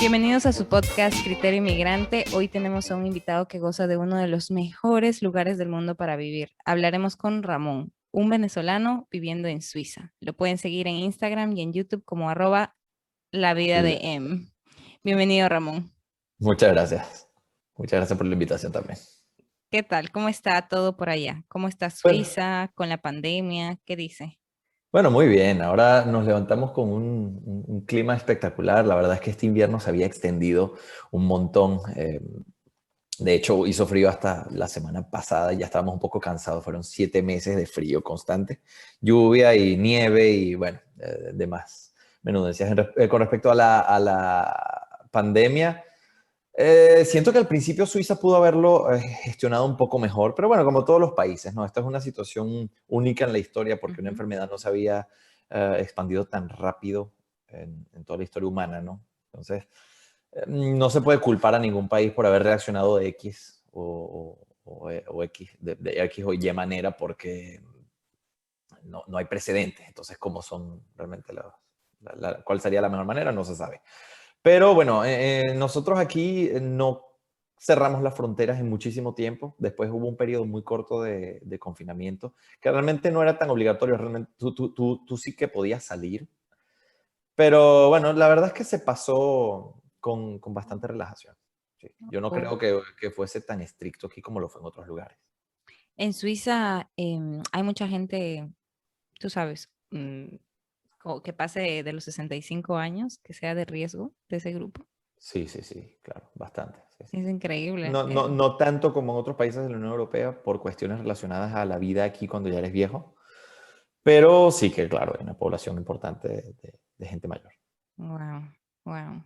Bienvenidos a su podcast Criterio Inmigrante. Hoy tenemos a un invitado que goza de uno de los mejores lugares del mundo para vivir. Hablaremos con Ramón, un venezolano viviendo en Suiza. Lo pueden seguir en Instagram y en YouTube como @lavidadeM. Bienvenido, Ramón. Muchas gracias. Muchas gracias por la invitación también. ¿Qué tal? ¿Cómo está todo por allá? ¿Cómo está Bueno, Suiza con la pandemia? ¿Qué dice? bueno, muy bien. Ahora nos levantamos con un clima espectacular. La verdad es que este invierno se había extendido un montón. De hecho, hizo frío hasta la semana pasada y ya estábamos un poco cansados. Fueron 7 meses de frío constante, lluvia y nieve y, bueno, demás menudencias. Con respecto a la pandemia, siento que al principio Suiza pudo haberlo gestionado un poco mejor, pero bueno, como todos los países, ¿no? Esta es una situación única en la historia porque una enfermedad no se había expandido tan rápido en toda la historia humana, ¿no? Entonces, no se puede culpar a ningún país por haber reaccionado de X o X, de X o Y manera porque no hay precedentes. Entonces, ¿cómo son realmente cuál sería la mejor manera? No se sabe. Pero bueno, nosotros aquí no cerramos las fronteras en muchísimo tiempo. Después hubo un periodo muy corto de confinamiento, que realmente no era tan obligatorio. Realmente tú sí que podías salir. Pero bueno, la verdad es que se pasó con bastante relajación. Sí. Yo no Oh. creo que fuese tan estricto aquí como lo fue en otros lugares. En Suiza hay mucha gente, tú sabes, que pase de los 65 años, que sea de riesgo de ese grupo. Sí, sí, sí, claro, bastante. Sí, sí. Es increíble. No tanto como en otros países de la Unión Europea por cuestiones relacionadas a la vida aquí cuando ya eres viejo, pero sí que, claro, hay una población importante de gente mayor. Wow, wow.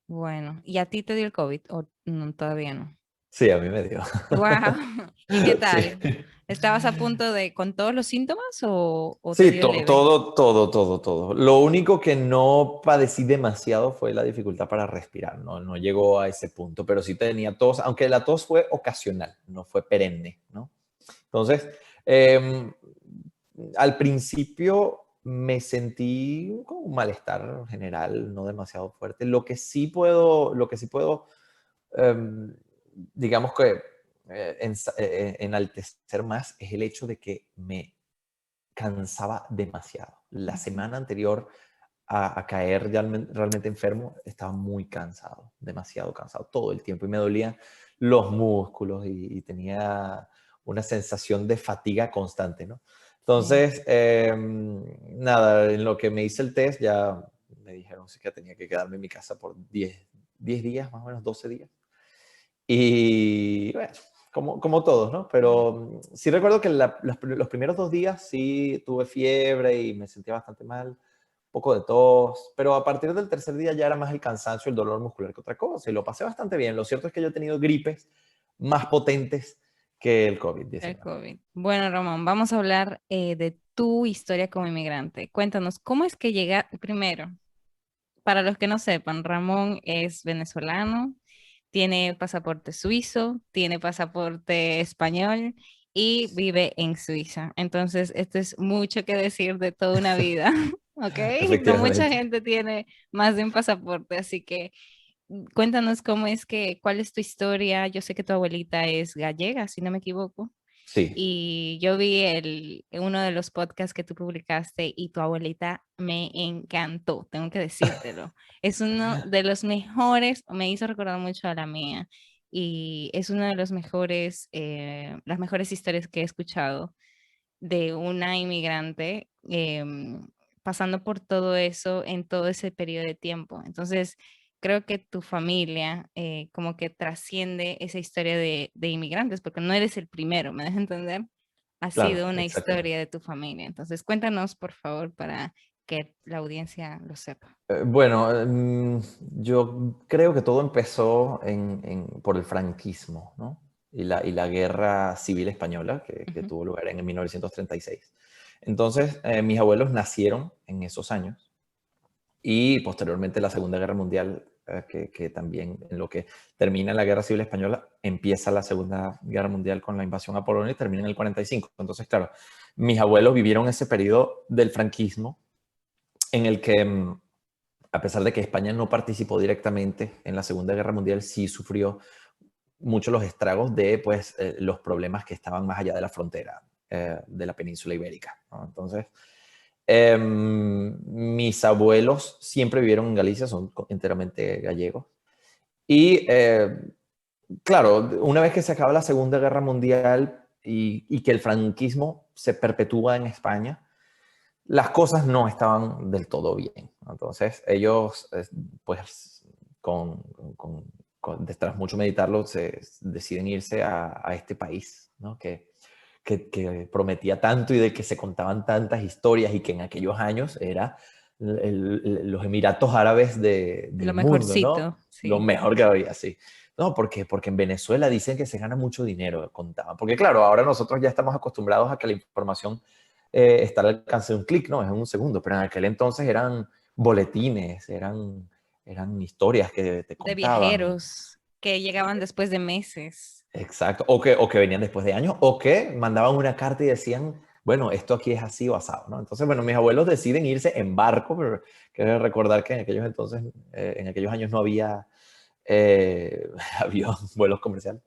Bueno, ¿y a ti te dio el COVID o no, todavía no? Sí, a mí me dio. Wow. ¿Y qué Sí, tal? ¿Estabas a punto de con todos los síntomas o te sí, dio leve? todo. Lo único que no padecí demasiado fue la dificultad para respirar, no llegó a ese punto, pero sí tenía tos, aunque la tos fue ocasional, no fue perenne, ¿no? Entonces, al principio me sentí con un malestar general, no demasiado fuerte. Lo que sí puedo em, digamos que enaltecer más es el hecho de que me cansaba demasiado. La Ujú. semana anterior a caer realmente enfermo, estaba muy cansado, demasiado cansado, todo el tiempo, y me dolían los músculos y tenía una sensación de fatiga constante, ¿no? Sí. Entonces, nada, en lo que me hice el test ya me dijeron sí, que tenía que quedarme en mi casa por 10 días, más o menos 12 días. Y bueno, como todos, ¿no? Pero sí recuerdo que los primeros 2 días sí tuve fiebre y me sentía bastante mal, un poco de tos, pero a partir del tercer día ya era más el cansancio, el dolor muscular que otra cosa, y lo pasé bastante bien. Lo cierto es que yo he tenido gripes más potentes que el El COVID-19. COVID. Bueno, Ramón, vamos a hablar de tu historia como inmigrante. Cuéntanos, ¿cómo es que llega primero? Para los que no sepan, Ramón es venezolano, tiene pasaporte suizo, tiene pasaporte español y vive en Suiza. Entonces, esto es mucho que decir de toda una vida, ¿ok? No mucha Efectivamente. gente tiene más de un pasaporte, así que cuéntanos cuál es tu historia. Yo sé que tu abuelita es gallega, si no me equivoco. Sí, Y yo vi uno de los podcasts que tú publicaste y tu abuelita me encantó, tengo que decírtelo. Es uno de los mejores, me hizo recordar mucho a la mía y es uno de los mejores, las mejores historias que he escuchado de una inmigrante pasando por todo eso en todo ese periodo de tiempo. Entonces, creo que tu familia como que trasciende esa historia de inmigrantes, porque no eres el primero, ¿me dejas entender? Ha claro, sido una exactamente. historia de tu familia. Entonces, cuéntanos, por favor, para que la audiencia lo sepa. Bueno, yo creo que todo empezó por el franquismo, ¿no? Y la guerra civil española que Ujú. tuvo lugar en 1936. Entonces, mis abuelos nacieron en esos años y posteriormente la Segunda Guerra Mundial, que también en lo que termina la Guerra Civil Española, empieza la Segunda Guerra Mundial con la invasión a Polonia y termina en el 45. Entonces, claro, mis abuelos vivieron ese periodo del franquismo en el que a pesar de que España no participó directamente en la Segunda Guerra Mundial, sí sufrió mucho los estragos de pues, los problemas que estaban más allá de la frontera de la península ibérica, ¿no? Entonces, mis abuelos siempre vivieron en Galicia, son enteramente gallegos. Y claro, una vez que se acaba la Segunda Guerra Mundial y que el franquismo se perpetúa en España, las cosas no estaban del todo bien. Entonces, ellos, pues, con, tras mucho meditarlo, se deciden irse a este país, ¿no? Que prometía tanto y de que se contaban tantas historias y que en aquellos años era los Emiratos Árabes Lo del mundo, ¿no? mejorcito, Lo sí. mejor que había, sí. No, porque en Venezuela dicen que se gana mucho dinero, contaban. Porque claro, ahora nosotros ya estamos acostumbrados a que la información está al alcance de un clic, ¿no? Es en un segundo, pero en aquel entonces eran boletines, eran historias que te De contaban. viajeros que llegaban después de meses. Exacto, o que venían después de años, o que mandaban una carta y decían, bueno, esto aquí es así o asado, ¿no? Entonces, bueno, mis abuelos deciden irse en barco, pero quiero recordar que en aquellos entonces, en aquellos años no había avión, vuelos comerciales.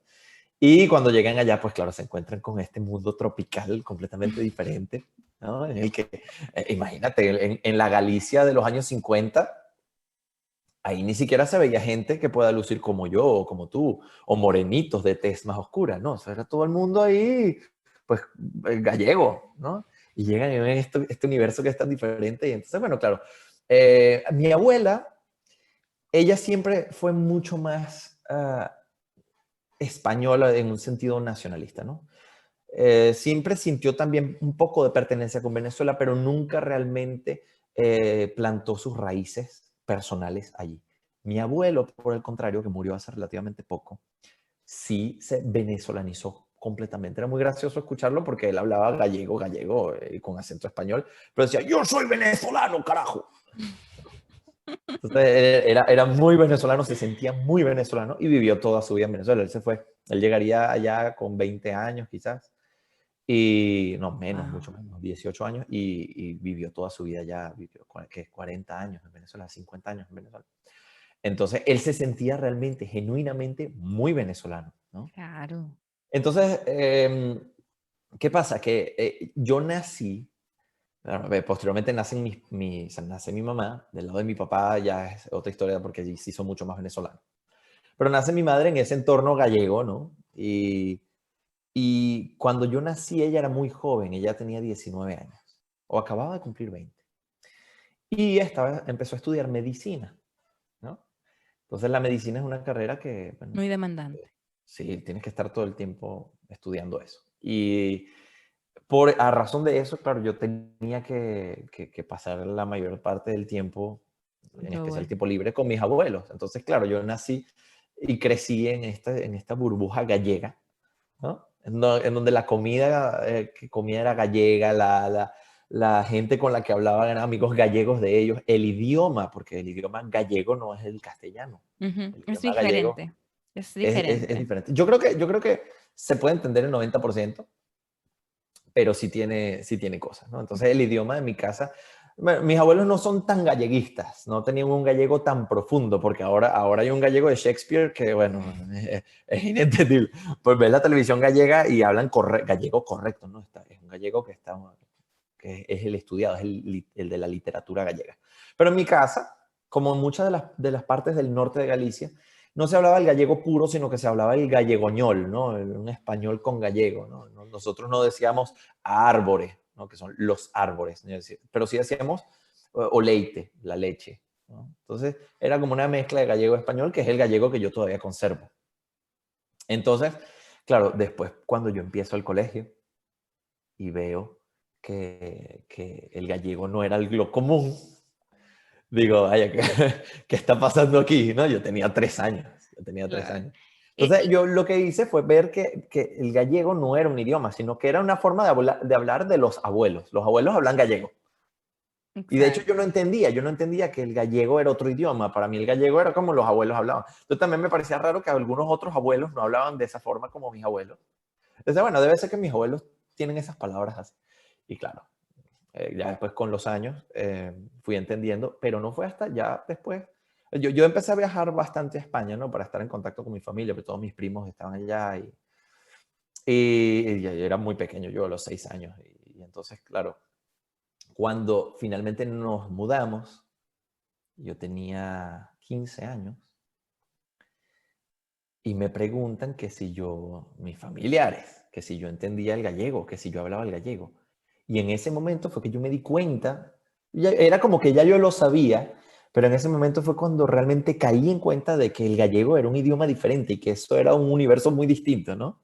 Y cuando llegan allá, pues claro, se encuentran con este mundo tropical completamente diferente, ¿no? En el que, imagínate, en la Galicia de los años 50, ahí ni siquiera se veía gente que pueda lucir como yo o como tú, o morenitos de tez más oscura, ¿no? O sea, era todo el mundo ahí, pues, gallego, ¿no? Y llegan en este universo que es tan diferente. Y entonces, bueno, claro, mi abuela, ella siempre fue mucho más española en un sentido nacionalista, ¿no? Siempre sintió también un poco de pertenencia con Venezuela, pero nunca realmente plantó sus raíces personales allí. Mi abuelo, por el contrario, que murió hace relativamente poco, sí se venezolanizó completamente. Era muy gracioso escucharlo porque él hablaba gallego, con acento español, pero decía, yo soy venezolano, carajo. Entonces, era muy venezolano, se sentía muy venezolano y vivió toda su vida en Venezuela. Él se fue, él llegaría allá con 20 años quizás, y no menos, mucho Wow. menos, 18 años, y vivió toda su vida ya, vivió 40 años en Venezuela, 50 años en Venezuela. Entonces, él se sentía realmente, genuinamente muy venezolano, ¿no? Claro. Entonces, ¿qué pasa? Que yo nací, claro, posteriormente nace mi mamá, del lado de mi papá ya es otra historia porque allí sí son mucho más venezolanos. Pero nace mi madre en ese entorno gallego, ¿no? Y cuando yo nací, ella era muy joven, ella tenía 19 años, o acababa de cumplir 20. Y empezó a estudiar medicina, ¿no? Entonces la medicina es una carrera que, bueno, Muy demandante. sí, tienes que estar todo el tiempo estudiando eso. Y a razón de eso, claro, yo tenía que pasar la mayor parte del tiempo, Con en tu especial el abuelo. tiempo libre, con mis abuelos. Entonces, claro, yo nací y crecí en esta burbuja gallega, ¿no? En donde la comida que comía era gallega, la gente con la que hablaba eran amigos gallegos de ellos, el idioma, porque el idioma gallego no es el castellano, Ujú. el Es idioma gallego diferente. Es es diferente. diferente. Yo creo que se puede entender el 90%, pero sí tiene cosas, ¿no? Entonces el idioma de mi casa, bueno, mis abuelos no son tan galleguistas, no tenían un gallego tan profundo, porque ahora hay un gallego de Shakespeare que, bueno, es inentendible. Pues ves la televisión gallega y hablan gallego correcto, ¿no? Es un gallego que es el estudiado, es el de la literatura gallega. Pero en mi casa, como en muchas de las partes del norte de Galicia, no se hablaba el gallego puro, sino que se hablaba el gallegoñol, ¿no? Un español con gallego, ¿no? Nosotros no decíamos árboles, ¿no? Que son los árboles, ¿no? Pero sí decíamos o leite, la leche, ¿no? Entonces era como una mezcla de gallego-español, que es el gallego que yo todavía conservo. Entonces, claro, después cuando yo empiezo el colegio y veo que el gallego no era lo común, digo, vaya, ¿qué está pasando aquí? ¿No? Yo tenía 3 años, yo tenía tres Claro. años. Y, Entonces, y- yo lo que hice fue ver que el gallego no era un idioma, sino que era una forma de hablar de los abuelos. Los abuelos hablan gallego. Y de hecho exacto. yo no entendía que el gallego era otro idioma. Para mí el gallego era como los abuelos hablaban. Entonces también me parecía raro que algunos otros abuelos no hablaban de esa forma como mis abuelos. Entonces, bueno, debe ser que mis abuelos tienen esas palabras así. Y claro, Ya después con los años fui entendiendo, pero no fue hasta ya después. Yo empecé a viajar bastante a España, ¿no? Para estar en contacto con mi familia, porque todos mis primos estaban allá y ya era muy pequeño, yo a los 6 años. Y entonces, claro, cuando finalmente nos mudamos, yo tenía 15 años y me preguntan que si yo, mis familiares, que si yo entendía el gallego, que si yo hablaba el gallego. Y en ese momento fue que yo me di cuenta, era como que ya yo lo sabía, pero en ese momento fue cuando realmente caí en cuenta de que el gallego era un idioma diferente y que eso era un universo muy distinto, ¿no?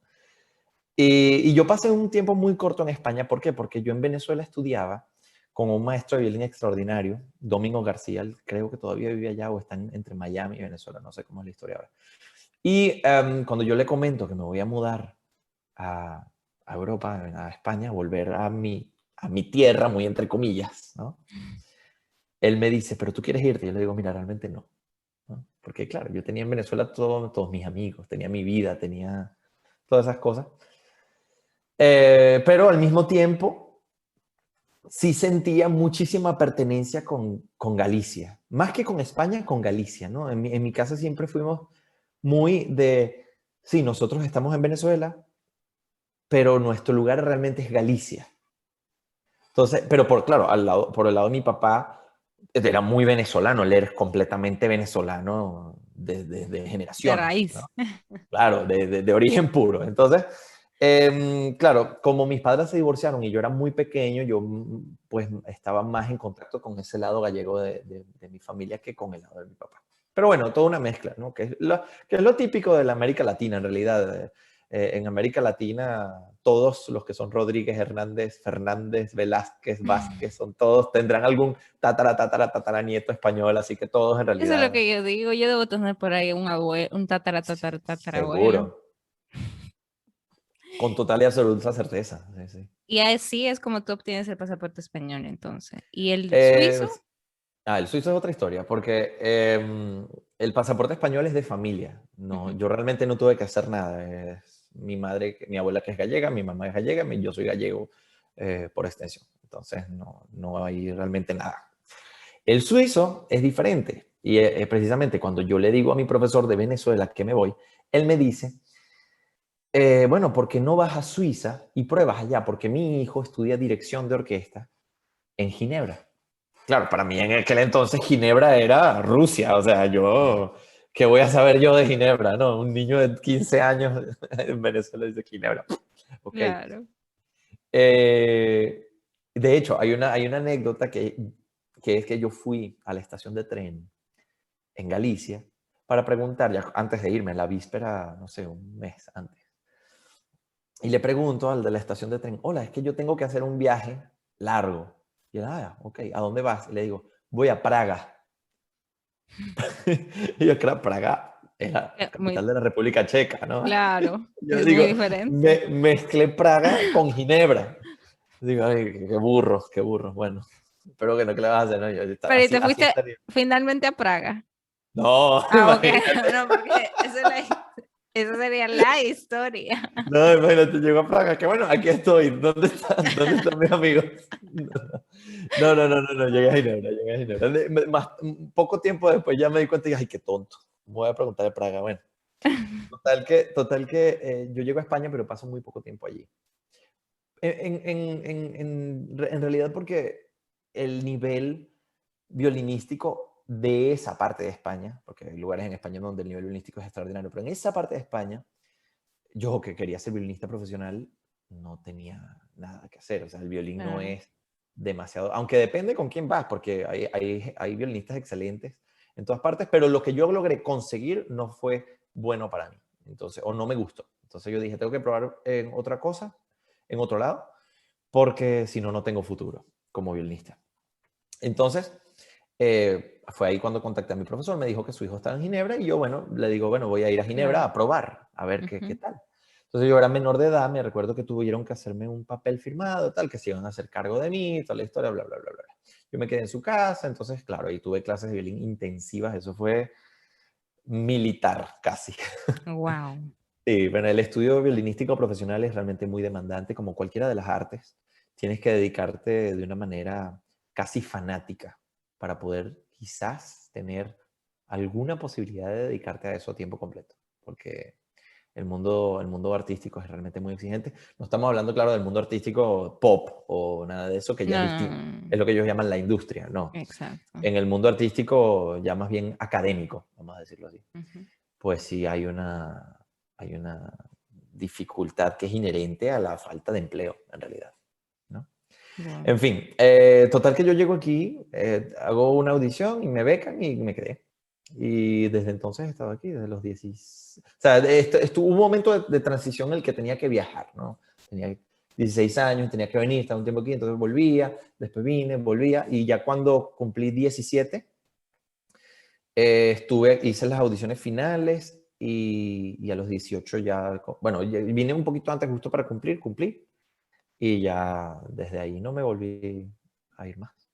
Y yo pasé un tiempo muy corto en España. ¿Por qué? Porque yo en Venezuela estudiaba con un maestro de violín extraordinario, Domingo García, creo que todavía vive allá o está entre Miami y Venezuela, no sé cómo es la historia ahora. Y cuando yo le comento que me voy a mudar a Europa, a España, volver a mi tierra, muy entre comillas, ¿no? Él me dice, ¿pero tú quieres irte? Y yo le digo, mira, realmente no, ¿no? Porque claro, yo tenía en Venezuela todos mis amigos, tenía mi vida, tenía todas esas cosas. Pero al mismo tiempo, sí sentía muchísima pertenencia con Galicia. Más que con España, con Galicia, ¿no? En mi casa siempre fuimos muy de, sí, nosotros estamos en Venezuela, pero nuestro lugar realmente es Galicia. Entonces, pero claro, por el lado de mi papá, era muy venezolano, él era completamente venezolano desde De generaciones, ¿no? raíz. Claro, de origen puro. Entonces, claro, como mis padres se divorciaron y yo era muy pequeño, yo pues estaba más en contacto con ese lado gallego de mi familia que con el lado de mi papá. Pero bueno, toda una mezcla, ¿no? Que es lo típico de la América Latina, en realidad. En América Latina, todos los que son Rodríguez, Hernández, Fernández, Velázquez, Vázquez, son todos, tendrán algún tatara nieto español, así que todos en Eso es lo realidad, que yo digo. Yo debo tener por ahí un abuelo, un tatarabuelo. seguro. Con total y absoluta certeza. Sí, sí. Y así es como tú obtienes el pasaporte español, entonces. ¿Y el Eh, suizo? el suizo es otra historia, porque el pasaporte español es de familia. No, Ujú. yo realmente no tuve que hacer nada. Es mi madre, mi abuela que es gallega, mi mamá es gallega, yo soy gallego por extensión. Entonces no hay realmente nada. El suizo es diferente. Y precisamente cuando yo le digo a mi profesor de Venezuela que me voy, él me dice, bueno, ¿por qué no vas a Suiza y pruebas allá? Porque mi hijo estudia dirección de orquesta en Ginebra. Claro, para mí en aquel entonces Ginebra era Rusia, o sea, ¿qué voy a saber yo de Ginebra? No, un niño de 15 años en Venezuela dice Ginebra. Ok. Claro. De hecho, hay una anécdota que es que yo fui a la estación de tren en Galicia para preguntar, ya antes de irme, la víspera, no sé, un mes antes. Y le pregunto al de la estación de tren, hola, es que yo tengo que hacer un viaje largo. Y él, ok, ¿a dónde vas? Y le digo, voy a Praga. Y yo, claro, Praga es la Muy, capital de la República Checa, ¿no? claro, Yo es muy digo, diferente. mezclé Praga con Ginebra. Digo, ay, qué burros, qué burros. Bueno, pero que no, ¿qué le vas a hacer? ¿No? Pero ¿y así, te así fuiste estaría. finalmente a Praga? No, Ah, ok. imagínate. No, porque esa sería la historia. No, imagínate, llegó a Praga, que bueno, aquí estoy. ¿Dónde están? ¿Dónde están mis amigos? No, llegué a Ginebra, llegué a Ginebra. Un poco tiempo después ya me di cuenta y dije, ay, qué tonto. Me voy a preguntar de Praga. Bueno, total que yo llego a España, pero paso muy poco tiempo allí. En realidad porque el nivel violinístico de esa parte de España, porque hay lugares en España donde el nivel violinístico es extraordinario, pero en esa parte de España, yo que quería ser violinista profesional, no tenía nada que hacer. O sea, el violín no Claro. es demasiado, aunque depende con quién vas, porque hay violinistas excelentes en todas partes, pero lo que yo logré conseguir no fue bueno para mí. Entonces, o no me gustó. Entonces yo dije, tengo que probar en otra cosa, en otro lado, porque si no, no tengo futuro como violinista. Entonces, fue ahí cuando contacté a mi profesor, me dijo que su hijo estaba en Ginebra y yo, bueno, le digo, bueno, voy a ir a Ginebra Claro. a probar, a ver qué Ujú. tal. Entonces yo era menor de edad, me recuerdo que tuvieron que hacerme un papel firmado, tal, que se iban a hacer cargo de mí, toda la historia, bla, bla, bla, bla. Yo me quedé en su casa, entonces, claro, ahí tuve clases de violín intensivas, eso fue militar casi. Wow. Sí, bueno, el estudio violinístico profesional es realmente muy demandante, como cualquiera de las artes. tienes que dedicarte de una manera casi fanática para poder quizás tener alguna posibilidad de dedicarte a eso a tiempo completo, porque el mundo artístico es realmente muy exigente. No estamos hablando, claro, del mundo artístico pop o nada de eso, que ya es No, distinto. no, no, Es lo que ellos llaman la industria, no. exacto. En el mundo artístico ya más bien académico, vamos a decirlo así, Ujú. pues sí hay una dificultad que es inherente a la falta de empleo, en realidad, ¿no? Wow. En fin, total que yo llego aquí, hago una audición y me becan y me quedé. Y desde entonces he estado aquí, desde los 16. O sea, estuvo un momento de transición en el que tenía que viajar, ¿no? Tenía 16 años, tenía que venir, estaba un tiempo aquí, entonces volvía, después vine, volvía, y ya cuando cumplí 17, hice las audiciones finales y a los 18 ya, bueno, vine un poquito antes justo para cumplí, y ya desde ahí no me volví a ir más.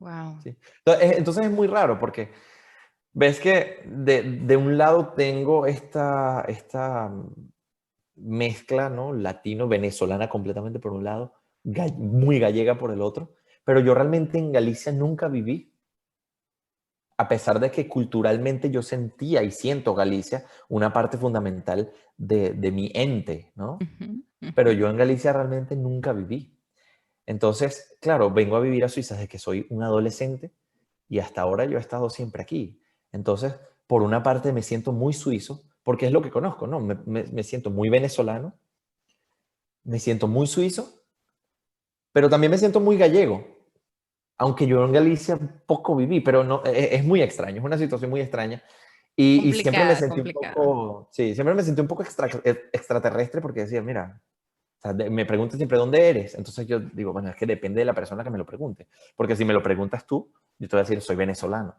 Wow. ¿Sí? Entonces es muy raro porque ves que de un lado tengo esta mezcla, ¿no? Latino-venezolana completamente por un lado, muy gallega por el otro, pero yo realmente en Galicia nunca viví, a pesar de que culturalmente yo sentía y siento Galicia una parte fundamental de mi ente, ¿no? Ujú, Pero ujú. yo en Galicia realmente nunca viví. Entonces, claro, vengo a vivir a Suiza desde que soy un adolescente y hasta ahora yo he estado siempre aquí. Entonces, por una parte me siento muy suizo, porque es lo que conozco, ¿no? Me siento muy venezolano, me siento muy suizo, pero también me siento muy gallego, aunque yo en Galicia poco viví, pero no, es muy extraño, es una situación muy extraña. Y siempre me Complicada, sentí un complicada. poco, sí, siempre me sentí un poco extraterrestre porque decía, mira, o sea, me preguntan siempre dónde eres. Entonces yo digo, bueno, es que depende de la persona que me lo pregunte. Porque si me lo preguntas tú, yo te voy a decir, soy venezolano.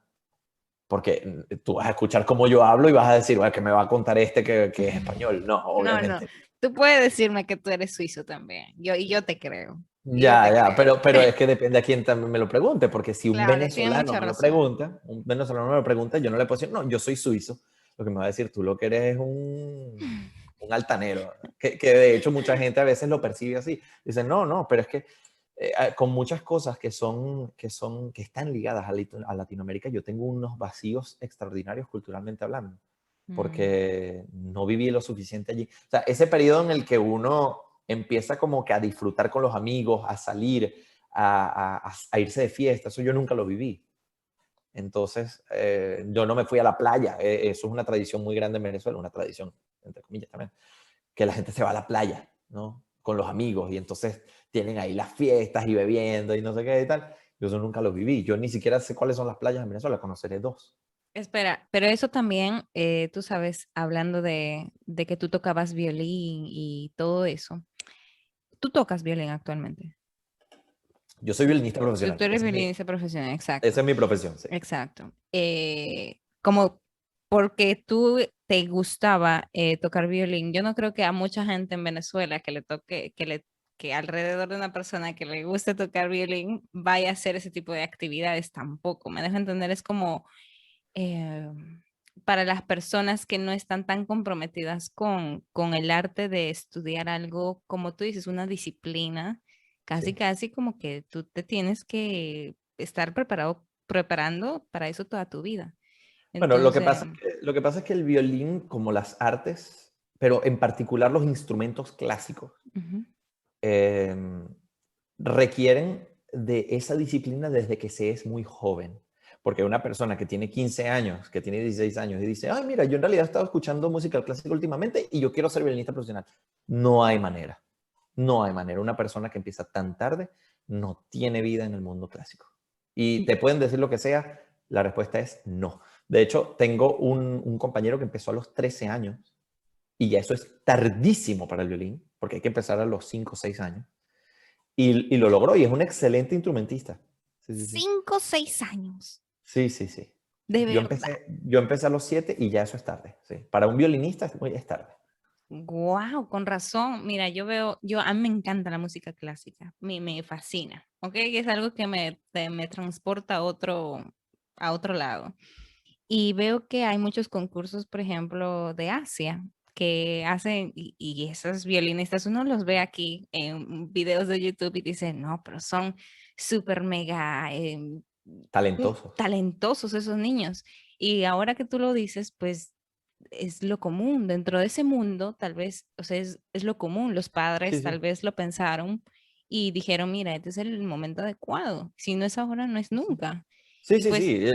Porque tú vas a escuchar cómo yo hablo y vas a decir, bueno, que me va a contar este que es español. No, No, no. obviamente. Tú puedes decirme que tú eres suizo también. Yo te creo. Y yo Ya, te ya, creo. pero es que depende a quién también me lo pregunte, porque si Claro, tiene mucha razón. un venezolano me lo pregunta, yo no le puedo decir, no, yo soy suizo. Lo que me va a decir, tú lo que eres es un altanero, que de hecho mucha gente a veces lo percibe así. Dicen, no, no, pero es que con muchas cosas que están ligadas a Latinoamérica, yo tengo unos vacíos extraordinarios culturalmente hablando, Mm, porque no viví lo suficiente allí. O sea, ese periodo en el que uno empieza como que a disfrutar con los amigos, a salir, a irse de fiesta, eso yo nunca lo viví. Entonces, yo no me fui a la playa, eso es una tradición muy grande en Venezuela, una tradición, entre comillas también, que la gente se va a la playa, ¿no? Con los amigos y entonces tienen ahí las fiestas y bebiendo y no sé qué y tal. Yo eso nunca lo viví. Yo ni siquiera sé cuáles son las playas en Venezuela, conoceré dos. Espera, pero eso también, tú sabes, hablando de que tú tocabas violín y todo eso. Tú tocas violín actualmente. Yo soy violinista Tú profesional, eres violinista profesional, exacto. esa es mi profesión, sí. Exacto. Como porque tú te gustaba tocar violín, yo no creo que a mucha gente en Venezuela que le toque, que alrededor de una persona que le guste tocar violín vaya a hacer ese tipo de actividades tampoco. Me dejo entender, es como eh, para las personas que no están tan comprometidas con el arte de estudiar algo, como tú dices, una disciplina, casi, Sí. casi como que tú te tienes que estar preparando para eso toda tu vida. Bueno, Entonces, lo que pasa es que el violín, como las artes, pero en particular los instrumentos clásicos, ujú, eh, requieren de esa disciplina desde que se es muy joven. Porque una persona que tiene 15 años, que tiene 16 años y dice, ay, mira, yo en realidad he estado escuchando música clásica últimamente y yo quiero ser violinista profesional. No hay manera. No hay manera. Una persona que empieza tan tarde no tiene vida en el mundo clásico. Y y- te pueden decir lo que sea, la respuesta es no. De hecho, tengo un compañero que empezó a los 13 años y ya eso es tardísimo para el violín, porque hay que empezar a los 5 o 6 años. Y lo logró y es un excelente instrumentista. Sí, sí, sí. 5 o 6 años, Sí, sí, sí. de verdad. Yo empecé a los 7 y ya eso es tarde. Sí. Para un violinista es tarde. Wow, con razón. Mira, a mí me encanta la música clásica, me fascina, ¿ok? Es algo que me transporta a otro lado. Y veo que hay muchos concursos, por ejemplo, de Asia, que hacen, y esos violinistas, uno los ve aquí en videos de YouTube y dice, no, pero son súper mega Talentosos. talentosos esos niños. Y ahora que tú lo dices, pues es lo común. Dentro de ese mundo, tal vez, o sea, es lo común. Los Sí, padres tal sí. vez lo pensaron y dijeron, mira, este es el momento adecuado. Si no es ahora, no es nunca. Sí, Y sí, pues, sí.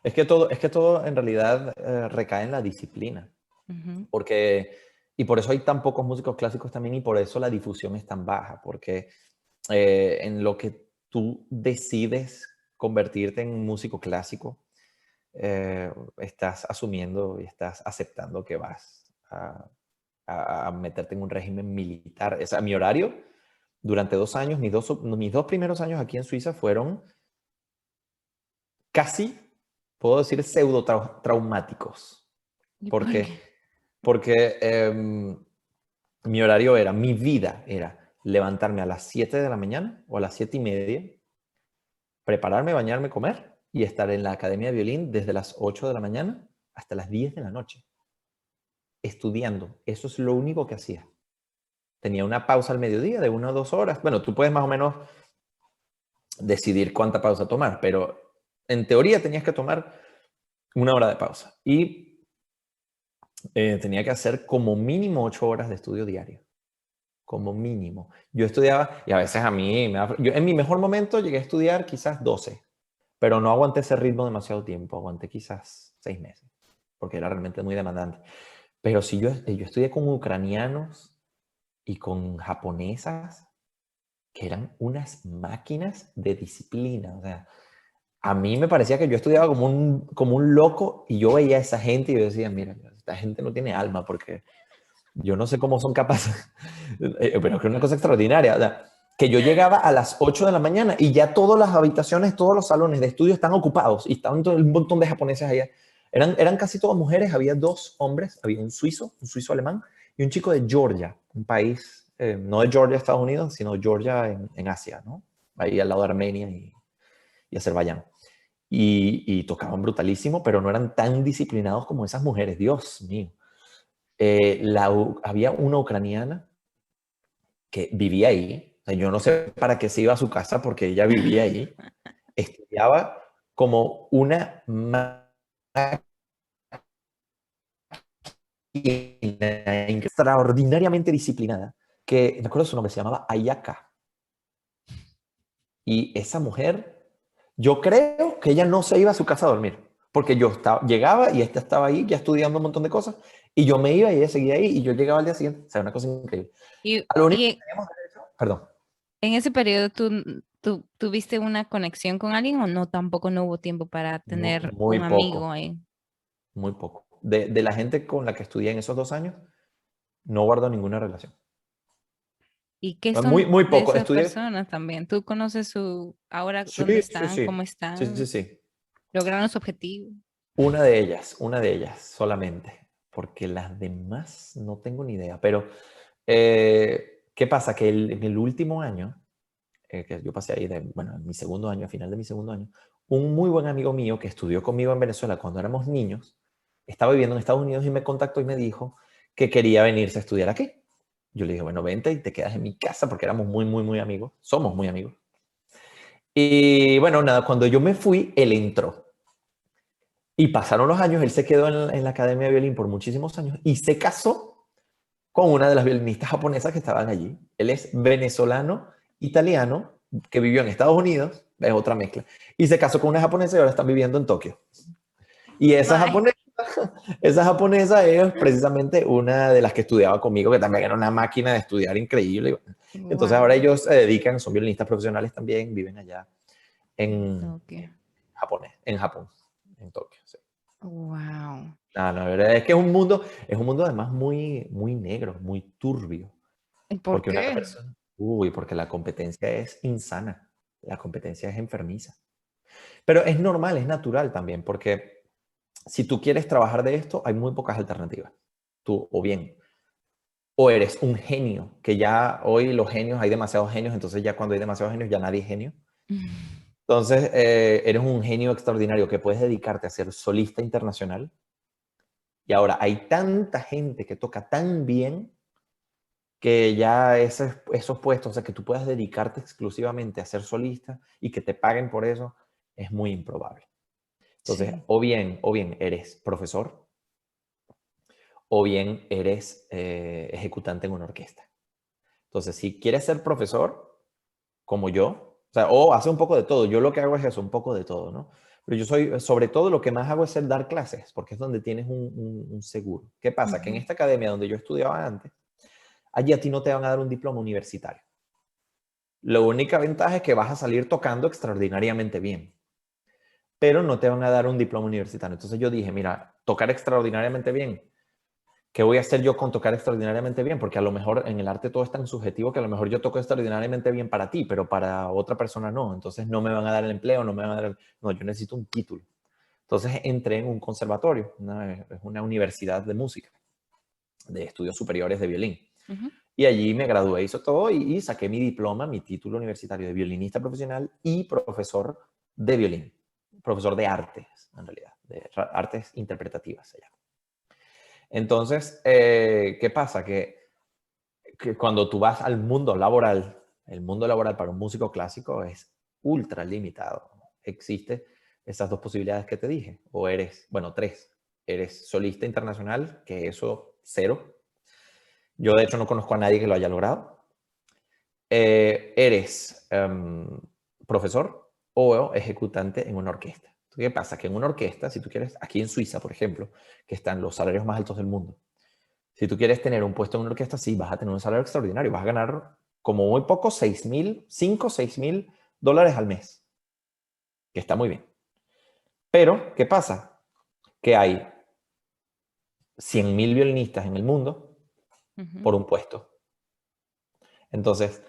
Es que todo en realidad recae en la disciplina. ujú, Porque, y por eso hay tan pocos músicos clásicos también y por eso la difusión es tan baja. Porque en lo que tú decides convertirte en músico clásico, estás asumiendo y estás aceptando que vas a meterte en un régimen militar. O sea, mi horario durante 2 años, mis dos primeros años aquí en Suiza fueron casi, puedo decir, pseudo traumáticos. ¿y ¿Por por qué? qué? Porque mi horario era, mi vida era levantarme a las 7 de la mañana o a las 7:30, prepararme, bañarme, comer y estar en la academia de violín desde las 8 de la mañana hasta las 10 de la noche, estudiando. Eso es lo único que hacía. Tenía una pausa al mediodía de 1 o 2 horas. Bueno, tú puedes más o menos decidir cuánta pausa tomar, pero en teoría tenías que tomar 1 hora de pausa. Y tenía que hacer como mínimo 8 horas de estudio diario. Como mínimo. Yo estudiaba, y a veces a mí, yo en mi mejor momento llegué a estudiar quizás 12, pero no aguanté ese ritmo demasiado tiempo, aguanté quizás 6 meses, porque era realmente muy demandante. Pero si yo estudié con ucranianos y con japonesas, que eran unas máquinas de disciplina. O sea, a mí me parecía que yo estudiaba como un loco y yo veía a esa gente y yo decía, mira, esta gente no tiene alma porque yo no sé cómo son capaces, pero es que es una cosa extraordinaria. O sea, que yo llegaba a las 8 de la mañana y ya todas las habitaciones, todos los salones de estudio están ocupados y estaban todo un montón de japoneses allá. Eran casi todas mujeres, había 2 hombres, había un suizo alemán y un chico de Georgia, un país, no de Georgia, Estados Unidos, sino Georgia en Asia, ¿no? Ahí al lado de Armenia y Azerbaiyán. Y tocaban brutalísimo, pero no eran tan disciplinados como esas mujeres, Dios mío. Había una ucraniana que vivía ahí. O sea, yo no sé para qué se iba a su casa porque ella vivía ahí. Estudiaba como una máquina extraordinariamente disciplinada, que me acuerdo su nombre, se llamaba Ayaka. Y esa mujer, yo creo que ella no se iba a su casa a dormir, porque llegaba y esta estaba ahí ya estudiando un montón de cosas, y yo me iba y ella seguía ahí, y yo llegaba al día siguiente. O sea, una cosa increíble. Y, A lo único que y teníamos derecho, perdón, en ese periodo, ¿tú tuviste una conexión con alguien o no? Tampoco no hubo tiempo para tener muy un amigo poco, ahí. muy poco. De la gente con la que estudié en esos 2 años, no guardo ninguna relación. ¿Y qué Muy, son muy de poco. esas Estudié. personas también? ¿Tú conoces ahora Sí, dónde sí, están, sí. cómo Sí, sí, están, sí. lograron su objetivo? Una de ellas solamente, porque las demás no tengo ni idea. Pero, ¿qué pasa? Que en el último año, que yo pasé ahí, bueno, en mi segundo año, a final de mi segundo año, un muy buen amigo mío que estudió conmigo en Venezuela cuando éramos niños, estaba viviendo en Estados Unidos y me contactó y me dijo que quería venirse a estudiar aquí. Yo le dije, bueno, vente y te quedas en mi casa porque éramos muy, muy, muy amigos. Somos muy amigos. Y bueno, nada, cuando yo me fui, él entró. Y pasaron los años, él se quedó en la Academia de Violín por muchísimos años y se casó con una de las violinistas japonesas que estaban allí. Él es venezolano, italiano, que vivió en Estados Unidos, es otra mezcla, y se casó con una japonesa y ahora están viviendo en Tokio. Y Ay, esa japonesa es precisamente una de las que estudiaba conmigo, que también era una máquina de estudiar increíble. Entonces ahora wow, ellos se dedican, son violinistas profesionales también, viven allá en, Tokio. en Japón, en Tokio. Sí. Wow. No, la verdad es que es un mundo además muy, muy negro, muy turbio, ¿Y por porque una qué? persona, porque la competencia es insana, la competencia es enfermiza. Pero es normal, es natural también, porque si tú quieres trabajar de esto, hay muy pocas alternativas. Tú, o eres un genio, que ya hoy los genios, hay demasiados genios, entonces ya cuando hay demasiados genios ya nadie es genio. Entonces, eres un genio extraordinario que puedes dedicarte a ser solista internacional Y ahora hay tanta gente que toca tan bien que ya esos puestos, o sea, que tú puedas dedicarte exclusivamente a ser solista y que te paguen por eso, es muy improbable. Entonces, Sí. o bien eres profesor, o bien eres ejecutante en una orquesta. Entonces, si quieres ser profesor, como yo, o sea, o hace un poco de todo. Yo lo que hago es eso, un poco de todo, ¿no? Pero yo soy, sobre todo lo que más hago es el dar clases, porque es donde tienes un seguro. ¿Qué pasa? Que en Ujú. esta academia donde yo estudiaba antes, allí a ti no te van a dar un diploma universitario. La única ventaja es que vas a salir tocando extraordinariamente bien, pero no te van a dar un diploma universitario. Entonces yo dije, mira, tocar extraordinariamente bien, ¿qué voy a hacer yo con tocar extraordinariamente bien? Porque a lo mejor en el arte todo es tan subjetivo que a lo mejor yo toco extraordinariamente bien para ti, pero para otra persona no. Entonces no me van a dar el empleo, no me van a dar... No, yo necesito un título. Entonces entré en un conservatorio, es una universidad de música, de estudios superiores de violín. Ujú. Y allí me gradué, hizo todo y saqué mi diploma, mi título universitario de violinista profesional y profesor de violín. Profesor de artes, en realidad, de artes interpretativas se llama. Entonces, ¿qué pasa? Que cuando tú vas al mundo laboral, el mundo laboral para un músico clásico es ultra limitado. Existe esas dos posibilidades que te dije. O eres, bueno, tres. Eres solista internacional, que eso, cero. Yo, de hecho, no conozco a nadie que lo haya logrado. Eres profesor o ejecutante en una orquesta. ¿Qué pasa? Que en una orquesta, si tú quieres, aquí en Suiza, por ejemplo, que están los salarios más altos del mundo, si tú quieres tener un puesto en una orquesta, sí, vas a tener un salario extraordinario. Vas a ganar como muy poco 6.000, 5, 6.000 dólares al mes, que está muy bien. Pero, ¿qué pasa? Que hay 100.000 violinistas en el mundo Ujú. por un puesto. Entonces,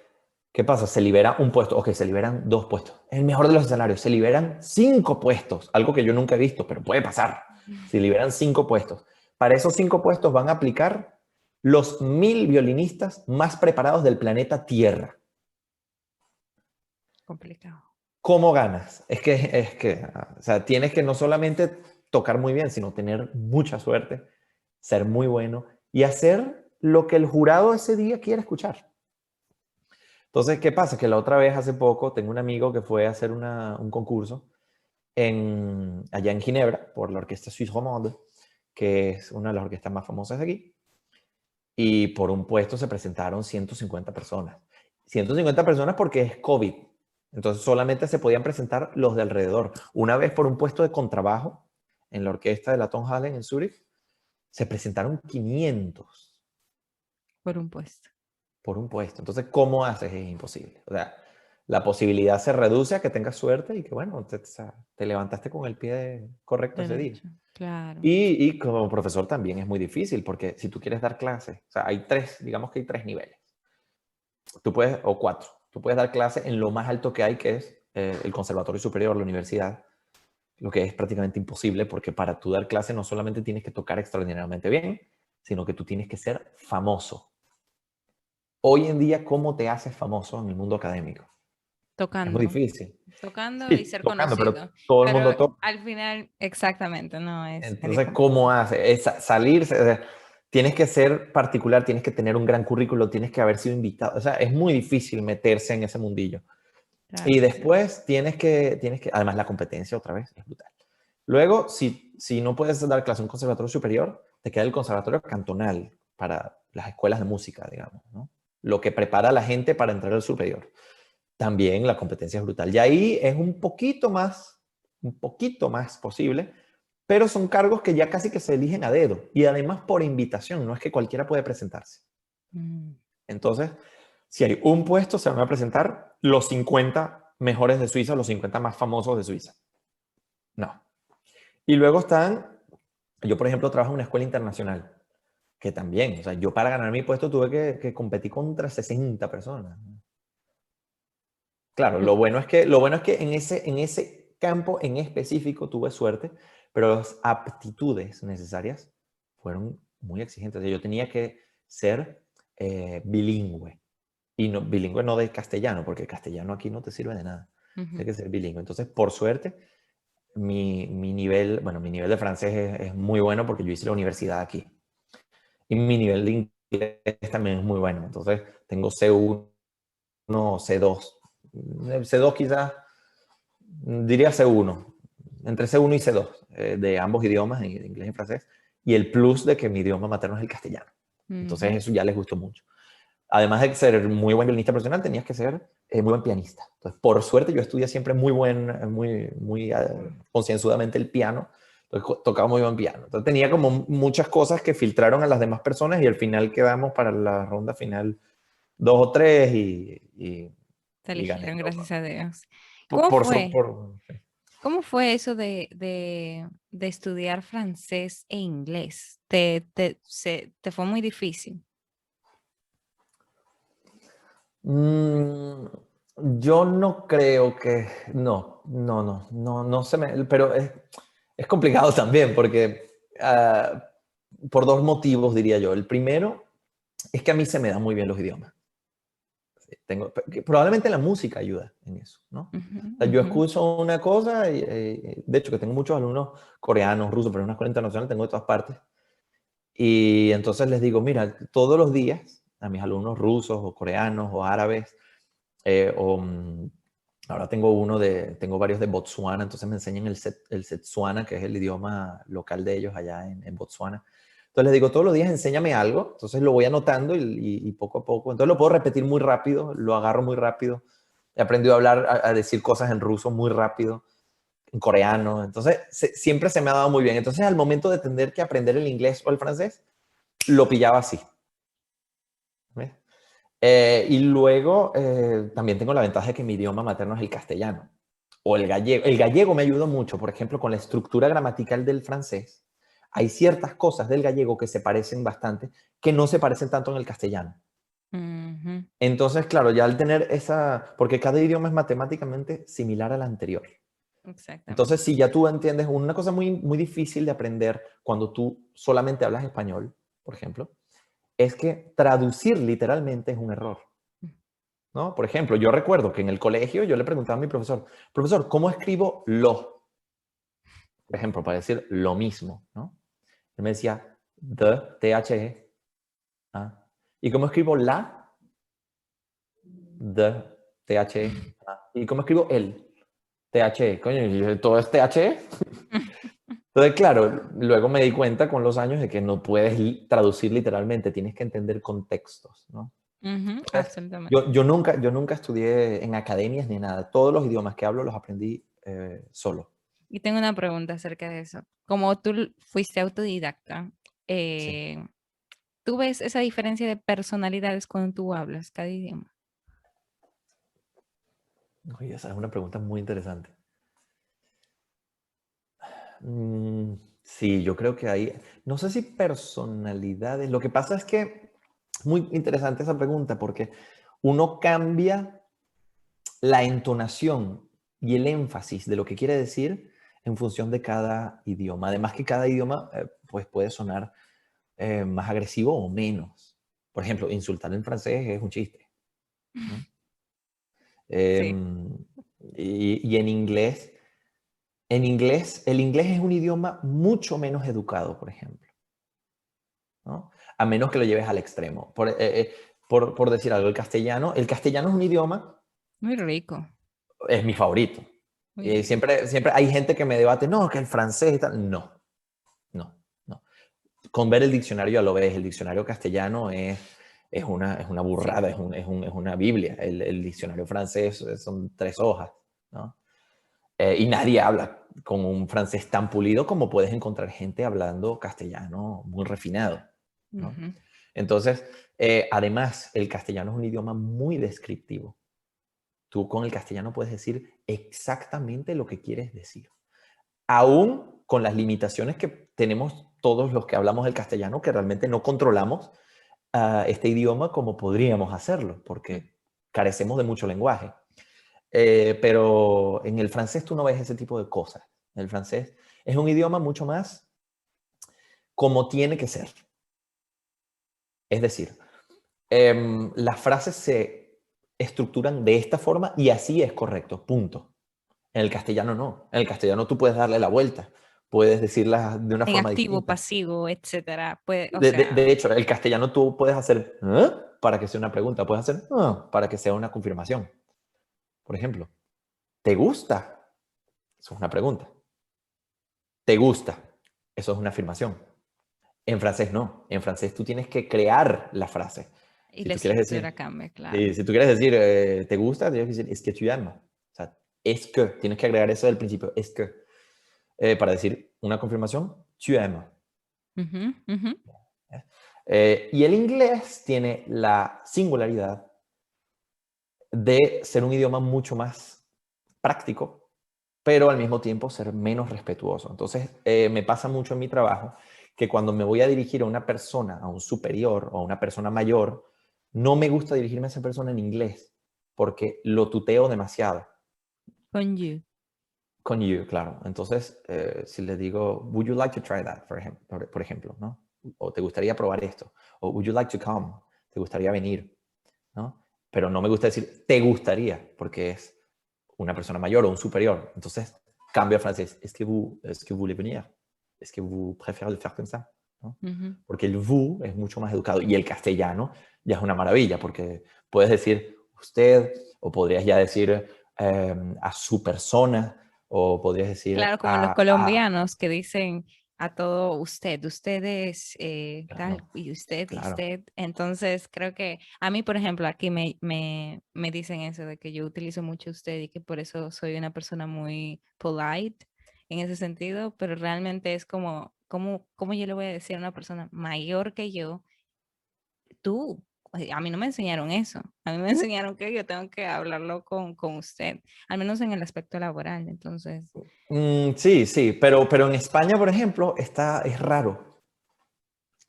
¿qué pasa? Se libera un puesto, ok, se liberan dos puestos. En el mejor de los escenarios, se liberan 5 puestos, algo que yo nunca he visto, pero puede pasar. Se liberan 5 puestos. Para esos 5 puestos van a aplicar los 1.000 violinistas más preparados del planeta Tierra. Complicado. ¿Cómo ganas? O sea, tienes que no solamente tocar muy bien, sino tener mucha suerte, ser muy bueno y hacer lo que el jurado ese día quiere escuchar. Entonces, ¿qué pasa? Que la otra vez, hace poco, tengo un amigo que fue a hacer un concurso allá en Ginebra por la Orquesta Suisse Romande, que es una de las orquestas más famosas de aquí, y por un puesto se presentaron 150 personas. 150 personas porque es COVID. Entonces solamente se podían presentar los de alrededor. Una vez por un puesto de contrabajo en la orquesta de la Tonhalle en Zúrich, se presentaron 500 Por un puesto. por un puesto. Entonces, ¿cómo haces? Es imposible. O sea, la posibilidad se reduce a que tengas suerte y que, bueno, te levantaste con el pie correcto ese día. Derecho. Claro. Y como profesor también es muy difícil porque si tú quieres dar clases, o sea, hay tres, digamos que hay tres niveles. Tú puedes, o cuatro, tú puedes dar clases en lo más alto que hay, que es el conservatorio superior, la universidad, lo que es prácticamente imposible porque para tú dar clases no solamente tienes que tocar extraordinariamente bien, sino que tú tienes que ser famoso. Hoy en día, ¿cómo te haces famoso en el mundo académico? Es muy Tocando. difícil. Tocando y Sí, ser tocando, pero conocido. todo el Pero mundo toca. al final, exactamente, no es medio Entonces, ¿cómo complicado. hace? Es salirse, o sea, tienes que ser particular, tienes que tener un gran currículo, tienes que haber sido invitado. O sea, es muy difícil meterse en ese mundillo. Claro Y que sí. después además la competencia otra vez es brutal. Luego, si no puedes dar clase en un conservatorio superior, te queda el conservatorio cantonal para las escuelas de música, digamos, ¿no? Lo que prepara a la gente para entrar al superior. También la competencia es brutal. Y ahí es un poquito más posible, pero son cargos que ya casi que se eligen a dedo y además por invitación, no es que cualquiera puede presentarse. Mm. Entonces, si hay un puesto, se van a presentar los 50 mejores de Suiza, los 50 más famosos de Suiza. No. Y luego yo por ejemplo trabajo en una escuela internacional, que también, o sea, yo para ganar mi puesto tuve que competir contra 60 personas. Claro, lo bueno es que en ese campo en específico tuve suerte, pero las aptitudes necesarias fueron muy exigentes. O sea, yo tenía que ser bilingüe. Y no, bilingüe no de castellano, porque el castellano aquí no te sirve de nada. Ujú. Tienes que ser bilingüe. Entonces, por suerte, mi nivel de francés es muy bueno porque yo hice la universidad aquí. Y mi nivel de inglés también es muy bueno. Entonces, tengo C1, C2. C2 quizás, diría C1. Entre C1 y C2, de ambos idiomas, de inglés y francés. Y el plus de que mi idioma materno es el castellano. Entonces, Ujú. eso ya les gustó mucho. Además de ser muy buen violinista profesional, tenías que ser muy buen pianista. Entonces, por suerte, yo estudié siempre muy concienzudamente el piano. Entonces, tocaba muy buen piano. Entonces, tenía como muchas cosas que filtraron a las demás personas y al final quedamos para la ronda final 2 o 3 Te y gané. eligieron, gracias a Dios. Por, ¿Cómo por, por, fue? por- ¿Cómo fue eso de estudiar francés e inglés? ¿Te fue muy difícil? Mm, yo no creo que, no se me, pero es complicado también porque por 2 motivos diría yo. El primero es que a mí se me dan muy bien los idiomas. Probablemente la música ayuda en eso, ¿no? Ujú, O sea, yo ujú. escucho una cosa, de hecho que tengo muchos alumnos coreanos, rusos, pero en una escuela internacional tengo de todas partes. Y entonces les digo, mira, todos los días a mis alumnos rusos o coreanos o árabes, eh, o, mm, ahora tengo varios de Botswana, entonces me enseñan el Setsuana, que es el idioma local de ellos allá en Botswana. Entonces les digo, todos los días enséñame algo, entonces lo voy anotando y poco a poco, entonces lo puedo repetir muy rápido, lo agarro muy rápido. He aprendido a hablar, a decir cosas en ruso muy rápido, en coreano, entonces siempre se me ha dado muy bien. Entonces al momento de tener que aprender el inglés o el francés, lo pillaba así. ¿Ves? Y luego también tengo la ventaja de que mi idioma materno es el castellano o el gallego. El gallego me ayudó mucho, por ejemplo, con la estructura gramatical del francés. Hay ciertas cosas del gallego que se parecen bastante, que no se parecen tanto en el castellano. Ujú, Entonces, claro, ya al tener porque cada idioma es matemáticamente similar al anterior. Entonces, exactamente. si ya tú entiendes una cosa muy, muy difícil de aprender cuando tú solamente hablas español, por ejemplo, es que traducir literalmente es un error. ¿No? Por ejemplo, yo recuerdo que en el colegio yo le preguntaba a mi profesor, profesor, ¿cómo escribo lo? Por ejemplo, para decir lo mismo, ¿no? Él me decía, the. ¿Ah? ¿Y cómo escribo la? The. ¿Ah? ¿Y cómo escribo el? The. Coño, ¿y todo es the? Entonces, claro, luego me di cuenta con los años de que no puedes traducir literalmente, tienes que entender contextos, ¿no? Ujú, Entonces, absolutamente. yo nunca estudié en academias ni nada. Todos los idiomas que hablo los aprendí solo. Y tengo una pregunta acerca de eso. Como tú fuiste autodidacta, Sí. eh, ¿tú ves esa diferencia de personalidades cuando tú hablas cada idioma? Oye, esa es una pregunta muy interesante. Mm, sí, yo creo que hay, no sé si personalidades. Lo que pasa es que muy interesante esa pregunta porque uno cambia la entonación y el énfasis de lo que quiere decir en función de cada idioma. Además que cada idioma pues puede sonar más agresivo o menos. Por ejemplo, insultar en francés es un chiste, ¿no? Sí. Em, y en inglés, el inglés es un idioma mucho menos educado, por ejemplo, ¿no? A menos que lo lleves al extremo. Por decir algo, el castellano es un idioma, Muy rico, es mi favorito. muy Y rico. siempre hay gente que me debate, no, que el francés y tal. No, no, no. Con ver el diccionario ya lo ves, el diccionario castellano es una Sí. burrada, es una Biblia. El diccionario francés son 3 hojas, ¿no? Y nadie habla con un francés tan pulido como puedes encontrar gente hablando castellano muy refinado, ¿no? Ujú, Entonces, además, el castellano es un idioma muy descriptivo. Tú con el castellano puedes decir exactamente lo que quieres decir, aún con las limitaciones que tenemos todos los que hablamos el castellano, que realmente no controlamos este idioma como podríamos hacerlo, mm, porque carecemos de mucho lenguaje. Pero en el francés tú no ves ese tipo de cosas. El francés es un idioma mucho más como tiene que ser. Es decir, las frases se estructuran de esta forma y así es correcto, punto. En el castellano no. En el castellano tú puedes darle la vuelta. Puedes decirla de una En forma activo, distinta. pasivo, etcétera. Pues, o De sea, hecho, el castellano tú puedes hacer para que sea una pregunta. Puedes hacer para que sea una confirmación. Por ejemplo, ¿te gusta? Eso es una pregunta. ¿Te gusta? Eso es una afirmación. En francés no. En francés tú tienes que crear la frase. y Si la tú quieres estructura decir, cambia, claro. si tú quieres decir, ¿te gusta? Tienes que decir, es que tu aimes. O sea, es que. Tienes que agregar eso del principio, es que. Para decir una confirmación, tu aimes. Ujú, ujú. Y el inglés tiene la singularidad de ser un idioma mucho más práctico, pero al mismo tiempo ser menos respetuoso. Entonces, me pasa mucho en mi trabajo que cuando me voy a dirigir a una persona, a un superior o a una persona mayor, no me gusta dirigirme a esa persona en inglés porque lo tuteo demasiado. Con you. Con you, claro. Entonces, si le digo, would you like to try that, por ejemplo, ¿no? O te gustaría probar esto. O would you like to come? ¿Te gustaría venir? ¿No? Pero no me gusta decir te gustaría, porque es una persona mayor o un superior. Entonces, cambio a francés. Est-ce que vous voulez venir? Est-ce que vous préférez le faire comme ça? ¿No? Ujú. Porque el vous es mucho más educado. Y el castellano ya es una maravilla, porque puedes decir usted, o podrías ya decir a su persona, o podrías decir Claro, como los a colombianos que dicen a todo usted, ustedes, tal, claro, y claro. usted. Entonces, creo que a mí, por ejemplo, aquí me dicen eso de que yo utilizo mucho usted y que por eso soy una persona muy polite en ese sentido, pero realmente es como yo le voy a decir a una persona mayor que yo, tú, a mí no me enseñaron eso. A mí me enseñaron que yo tengo que hablarlo con usted, al menos en el aspecto laboral. Entonces, Sí, sí, pero en España, por ejemplo, es raro.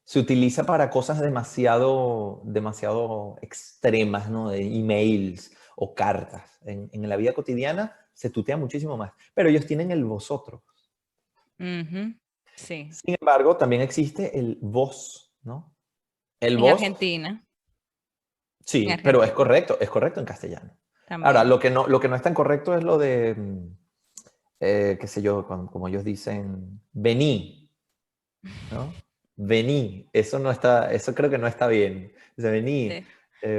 Se utiliza para cosas demasiado extremas, ¿no? De emails o cartas. En la vida cotidiana se tutea muchísimo más. Pero ellos tienen el vosotros. ujú, sí, Sin embargo, también existe el vos, ¿no? El en vos, Argentina, en sí, pero Argentina es correcto en castellano. Ahora, también. lo que no es tan correcto es lo de, qué sé yo, como ellos dicen, vení, ¿no? Vení, eso no está, eso creo que no está bien. Dice vení, Sí.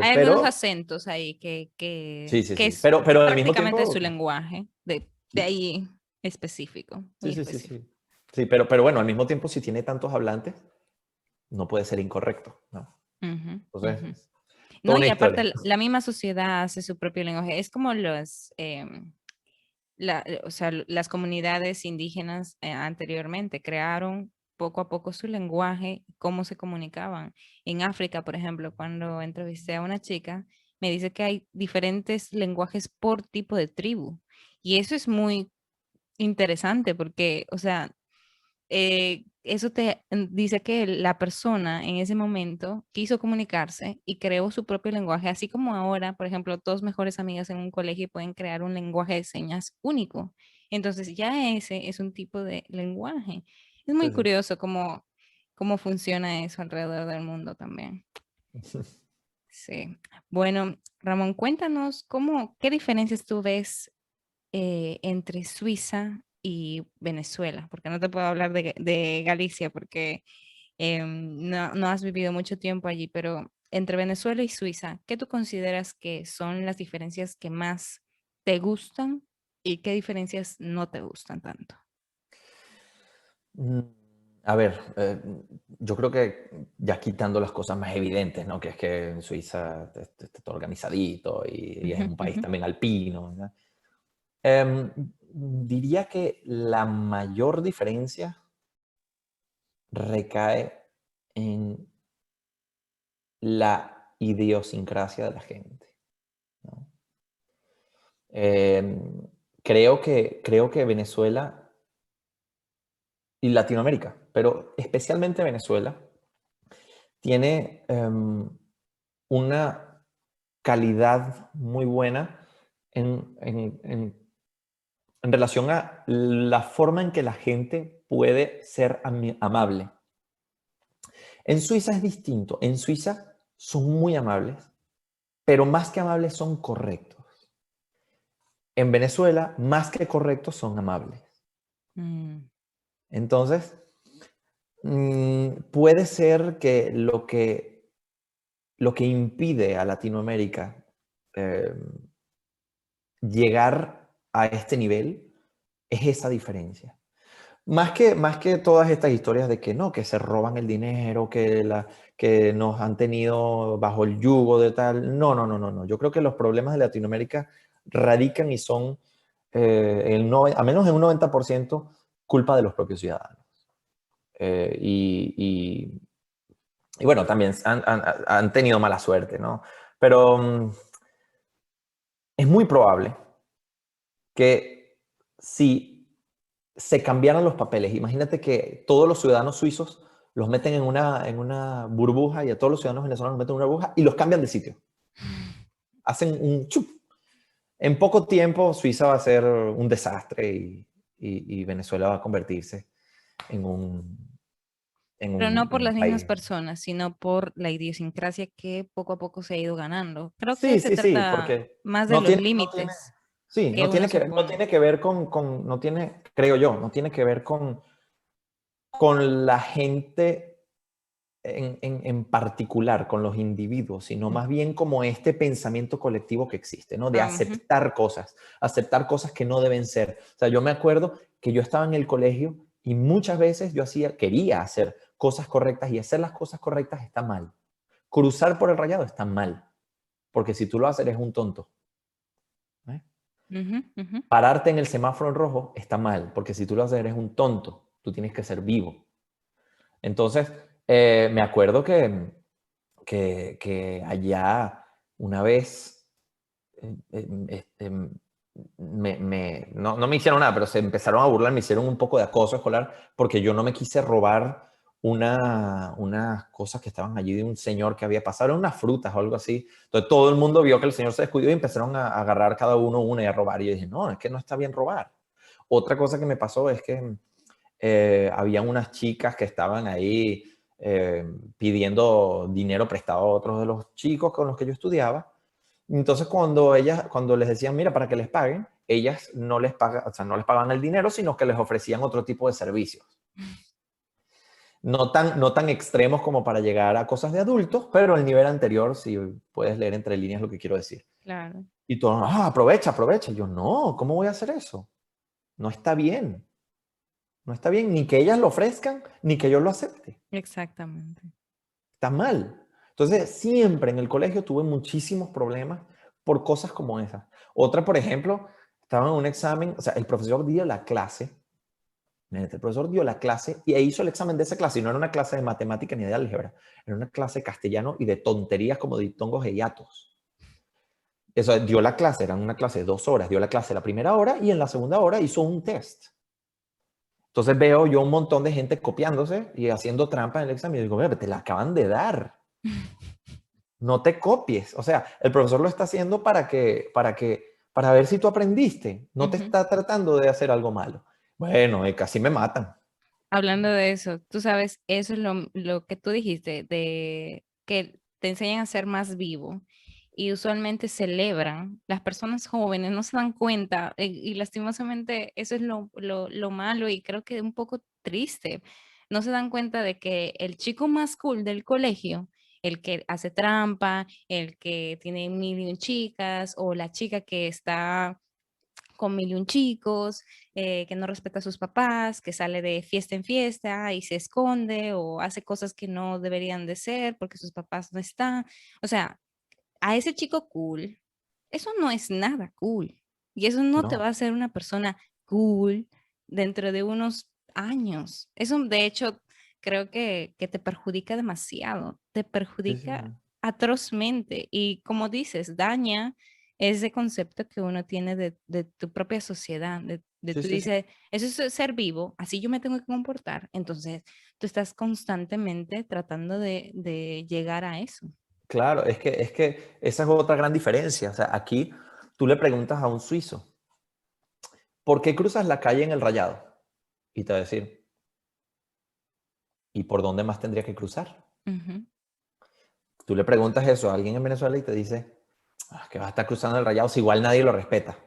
Hay algunos pero acentos ahí sí, sí, que sí. es Pero al mismo prácticamente su tiempo, lenguaje, de sí, ahí específico, muy sí, sí, sí, específico. sí. Sí, pero bueno, al mismo tiempo, si tiene tantos hablantes, no puede ser incorrecto, ¿no? Ujú, Entonces, ujú. toda No, una y aparte historia. la misma sociedad hace su propio lenguaje. Es como o sea, las comunidades indígenas anteriormente crearon poco a poco su lenguaje, cómo se comunicaban. En África, por ejemplo, cuando entrevisté a una chica, me dice que hay diferentes lenguajes por tipo de tribu. Y eso es muy interesante porque, o sea, eso te dice que la persona en ese momento quiso comunicarse y creó su propio lenguaje, así como ahora, por ejemplo, dos mejores amigas en un colegio pueden crear un lenguaje de señas único. Entonces ya ese es un tipo de lenguaje. Es muy Sí, sí. curioso cómo funciona eso alrededor del mundo también. Sí. Bueno, Ramón, cuéntanos qué diferencias tú ves entre Suiza y Venezuela, porque no te puedo hablar de Galicia porque no has vivido mucho tiempo allí, pero entre Venezuela y Suiza, ¿qué tú consideras que son las diferencias que más te gustan y qué diferencias no te gustan tanto? Mm, A ver, yo creo que ya quitando las cosas más evidentes, ¿no? Que es que en Suiza está todo organizadito y es Ujú, un país ujú. también alpino, ¿no? Diría que la mayor diferencia recae en la idiosincrasia de la gente, ¿no? Creo que Venezuela y Latinoamérica, pero especialmente Venezuela, tiene una calidad muy buena en relación a la forma en que la gente puede ser amable. En Suiza es distinto. En Suiza son muy amables, pero más que amables son correctos. En Venezuela, más que correctos, son amables. Mm, Entonces, puede ser que lo que impide a Latinoamérica eh, llegar a este nivel es esa diferencia. Más que todas estas historias de que no, que se roban el dinero, que nos han tenido bajo el yugo de tal. No, no, no, no, no. Yo creo que los problemas de Latinoamérica radican y son, a menos en un 90%, culpa de los propios ciudadanos. Eh, y, y, y, bueno, también han tenido mala suerte, ¿no? Pero es muy probable que si se cambiaran los papeles, imagínate que todos los ciudadanos suizos los meten en una burbuja y a todos los ciudadanos venezolanos los meten en una burbuja y los cambian de sitio. Hacen un chup. En poco tiempo Suiza va a ser un desastre y Venezuela va a convertirse en Pero no por en un las mismas país. personas, sino por la idiosincrasia que poco a poco se ha ido ganando. Creo que Sí, se sí, sí, trata porque más de los límites sí, que uno se no pone. tiene que ver no tiene, creo yo, no tiene que ver con la gente en particular, con los individuos, sino más bien como este pensamiento colectivo que existe, ¿no? De Ujú. aceptar cosas que no deben ser. O sea, yo me acuerdo que yo estaba en el colegio y muchas veces quería hacer cosas correctas y hacer las cosas correctas está mal. Cruzar por el rayado está mal, porque si tú lo haces eres un tonto. ¿Eh? Ujú, ujú. Pararte en el semáforo en rojo está mal, porque si tú lo haces eres un tonto. Tú tienes que ser vivo. Entonces, me acuerdo que allá una vez no me hicieron nada, pero se empezaron a burlar, me hicieron un poco de acoso escolar porque yo no me quise robar unas cosas que estaban allí de un señor que había pasado, eran unas frutas o algo así. Entonces todo el mundo vio que el señor se descuidó y empezaron a agarrar cada uno una y a robar. Y yo dije, no, es que no está bien robar. Otra cosa que me pasó es que habían unas chicas que estaban ahí pidiendo dinero prestado a otros de los chicos con los que yo estudiaba. Entonces, cuando les decían, mira, para que les paguen, ellas no les pagan, o sea, no les pagaban el dinero, sino que les ofrecían otro tipo de servicios. No tan extremos como para llegar a cosas de adultos, pero el nivel anterior, si puedes leer entre líneas lo que quiero decir. Claro, Y todo, aprovecha, aprovecha. Y yo, no, ¿cómo voy a hacer eso? No está bien. No está bien ni que ellas lo ofrezcan, ni que yo lo acepte. exactamente. Está mal. Entonces, siempre en el colegio tuve muchísimos problemas por cosas como esas. Otra, por ejemplo, estaba en un examen, o sea, el profesor dio la clase, el profesor dio la clase y hizo el examen de esa clase, y no era una clase de matemática ni de álgebra, era una clase de castellano y de tonterías como diptongos e hiatos. Eso, dio la clase, era una clase de 2 horas, dio la clase la primera hora y en la segunda hora hizo un test. Entonces veo yo un montón de gente copiándose y haciendo trampa en el examen y digo, "Mira, te la acaban de dar. No te copies". O sea, el profesor lo está haciendo para ver si tú aprendiste. No te Ujú. está tratando de hacer algo malo. Bueno, casi me matan. Hablando de eso, tú sabes, eso es lo que tú dijiste, de que te enseñan a ser más vivo y usualmente celebran. Las personas jóvenes no se dan cuenta y lastimosamente eso es lo malo y creo que un poco triste. No se dan cuenta de que el chico más cool del colegio, el que hace trampa, el que tiene mil y un chicas o la chica que está con mil y un chicos, que no respeta a sus papás, que sale de fiesta en fiesta y se esconde o hace cosas que no deberían de ser porque sus papás no están. O sea, a ese chico cool, eso no es nada cool. Y eso no te va No. a hacer una persona cool dentro de unos años. Eso, de hecho, creo que te perjudica demasiado, te Sí, sí, perjudica no. atrozmente y como dices, daña ese concepto que uno tiene de tu propia sociedad, de Sí, tú sí, sí. dices, eso es ser vivo, así yo me tengo que comportar. Entonces, tú estás constantemente tratando de llegar a eso. Claro, es que esa es otra gran diferencia. O sea, aquí tú le preguntas a un suizo, ¿por qué cruzas la calle en el Rayado? Y te va a decir, ¿y por dónde más tendría que cruzar? Ujú. Tú le preguntas eso a alguien en Venezuela y te dice, que vas a estar cruzando el Rayado si igual nadie lo respeta.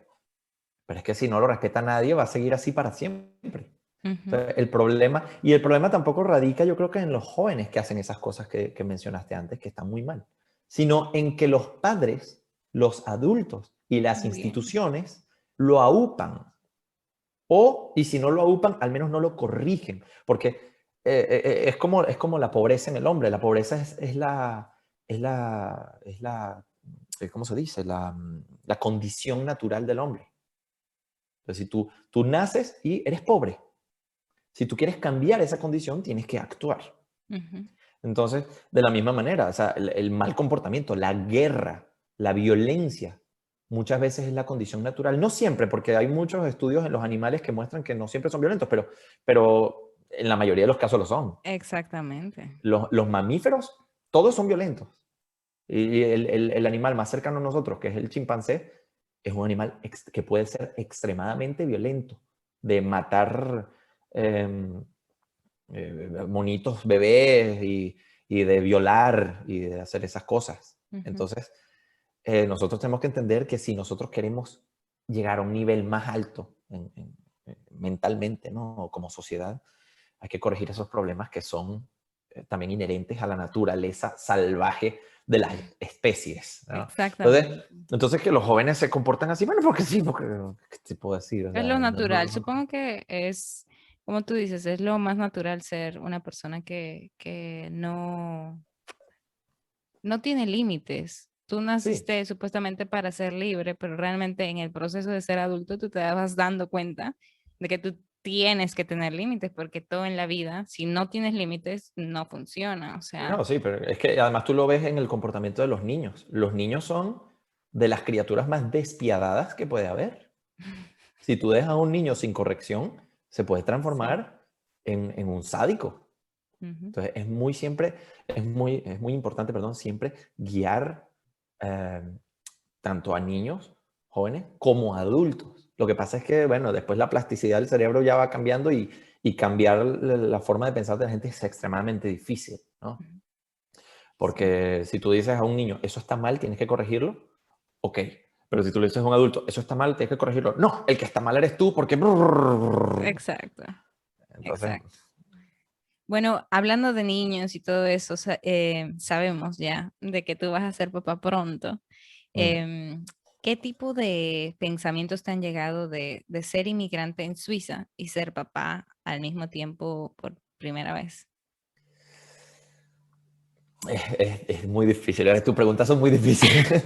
Pero es que si no lo respeta nadie, va a seguir así para siempre. Ujú. Entonces, el problema tampoco radica, yo creo que en los jóvenes que hacen esas cosas que mencionaste antes, que están muy mal, sino en que los padres, los adultos y las Bien. instituciones lo aupan. O, y si no lo aupan, al menos no lo corrigen. Porque es como la pobreza en el hombre. La pobreza es la, ¿cómo se dice? La condición natural del hombre. Entonces, si tú naces y eres pobre, si tú quieres cambiar esa condición, tienes que actuar. Ujú. Entonces, de la misma manera, o sea, el mal comportamiento, la guerra, la violencia, muchas veces es la condición natural. No siempre, porque hay muchos estudios en los animales que muestran que no siempre son violentos, pero en la mayoría de los casos lo son. Exactamente. Los mamíferos, todos son violentos. Y el animal más cercano a nosotros, que es el chimpancé, es un animal que puede ser extremadamente violento, de matar monitos bebés y de violar y de hacer esas cosas. Ujú. Entonces, nosotros tenemos que entender que si nosotros queremos llegar a un nivel más alto mentalmente, ¿no? Como sociedad, hay que corregir esos problemas que son también inherentes a la naturaleza salvaje de las especies, ¿no? Exactamente. Entonces que los jóvenes se comportan así, bueno, porque sí, porque, ¿qué te puedo decir? O Es sea, lo natural. Supongo que es, como tú dices, es lo más natural ser una persona que no tiene límites. Tú sí, naciste supuestamente para ser libre, pero realmente en el proceso de ser adulto tú te vas dando cuenta de que tú tienes que tener límites, porque todo en la vida, si no tienes límites, no funciona. O sea, no, sí, pero es que además tú lo ves en el comportamiento de los niños. Los niños son de las criaturas más despiadadas que puede haber. Si tú dejas a un niño sin corrección, se puede sí. transformar en un sádico. Ujú. Entonces, es muy importante, perdón, siempre guiar eh, tanto a niños, jóvenes, como a adultos. Lo que pasa es que, bueno, después la plasticidad del cerebro ya va cambiando y cambiar la forma de pensar de la gente es extremadamente difícil, ¿no? Ujú. Sí. Porque si tú dices a un niño, eso está mal, tienes que corregirlo, ok. Pero si tú le dices a un adulto, eso está mal, tienes que corregirlo. No, el que está mal eres tú porque... Exacto, Entonces, exacto. Bueno, hablando de niños y todo eso, sabemos ya de que tú vas a ser papá pronto. mm. Em, ¿Qué tipo de pensamientos te han llegado de ser inmigrante en Suiza y ser papá al mismo tiempo por primera vez? Es muy difícil. Tus preguntas son muy difíciles.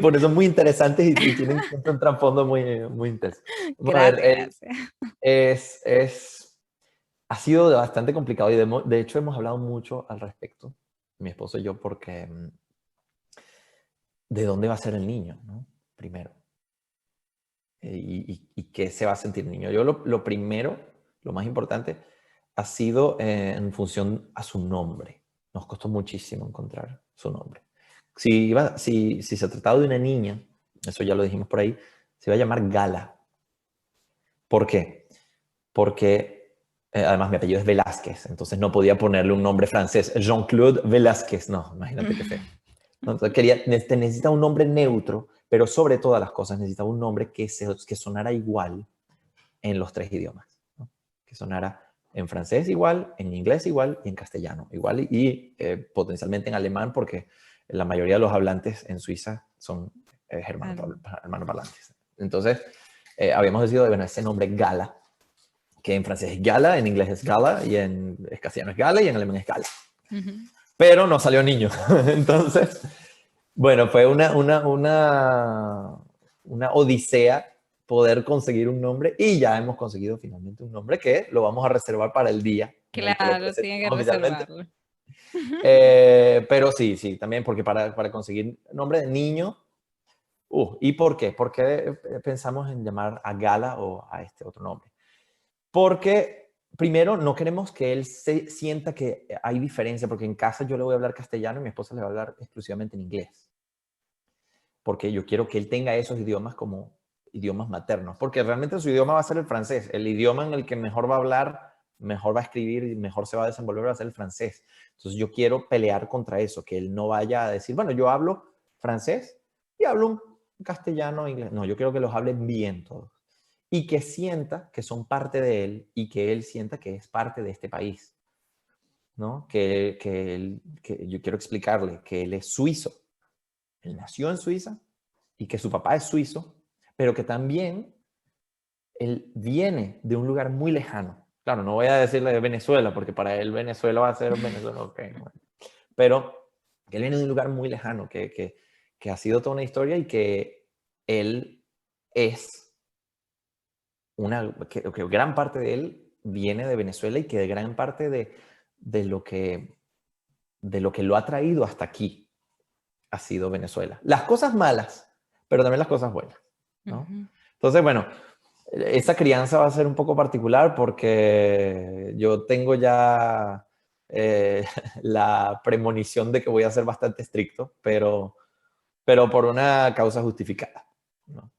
Por eso son muy interesantes y tienen siempre un trasfondo muy, muy intenso. Bueno, a ver, Gracias, gracias. ha sido bastante complicado y de hecho hemos hablado mucho al respecto, mi esposo y yo, porque ¿de dónde va a ser el niño, no? Primero. Y qué se va a sentir el niño. Yo lo primero, lo más importante, ha sido en función a su nombre. Nos costó muchísimo encontrar su nombre. Si se trataba de una niña, eso ya lo dijimos por ahí, se iba a llamar Gala. ¿Por qué? Porque además mi apellido es Velázquez, entonces no podía ponerle un nombre francés, Jean-Claude Velázquez. No, imagínate qué feo. ¿No? Entonces necesita un nombre neutro, pero sobre todas las cosas necesita un nombre que sonara igual en los tres idiomas, ¿no? Que sonara en francés igual, en inglés igual y en castellano igual y potencialmente en alemán porque la mayoría de los hablantes en Suiza son germanoparlantes. Entonces, habíamos decidido, bueno, ese nombre Gala, que en francés es Gala, en inglés es Gala y en castellano es Gala y en alemán es Gala. Ujú. Pero no salió niño. Entonces, bueno, fue una odisea poder conseguir un nombre y ya hemos conseguido finalmente un nombre que lo vamos a reservar para el día en el que lo Claro, tienen presentemos que oficialmente. reservarlo. Pero sí, sí, también porque para conseguir nombre de niño, ¿y por qué? ¿Por qué pensamos en llamar a Gala o a este otro nombre? Porque primero no queremos que él se sienta que hay diferencia, porque en casa yo le voy a hablar castellano y mi esposa le va a hablar exclusivamente en inglés, porque yo quiero que él tenga esos idiomas como idiomas maternos, porque realmente su idioma va a ser el francés, el idioma en el que mejor va a hablar, mejor va a escribir y mejor se va a desenvolver va a ser el francés. Entonces yo quiero pelear contra eso, que él no vaya a decir, bueno, yo hablo francés y hablo castellano, inglés. No, yo quiero que los hablen bien todos. Y que sienta que son parte de él y que él sienta que es parte de este país, ¿no? Que yo quiero explicarle que él es suizo. Él nació en Suiza y que su papá es suizo, pero que también él viene de un lugar muy lejano. Claro, no voy a decirle de Venezuela, porque para él Venezuela va a ser Venezuela, ok, bueno. Pero que él viene de un lugar muy lejano, que ha sido toda una historia y que él es que gran parte de él viene de Venezuela y que de gran parte de lo que, de lo que lo ha traído hasta aquí ha sido Venezuela. Las cosas malas, pero también las cosas buenas, ¿no? Ujú. Entonces, bueno, esa crianza va a ser un poco particular porque yo tengo ya la premonición de que voy a ser bastante estricto, pero por una causa justificada, ¿no?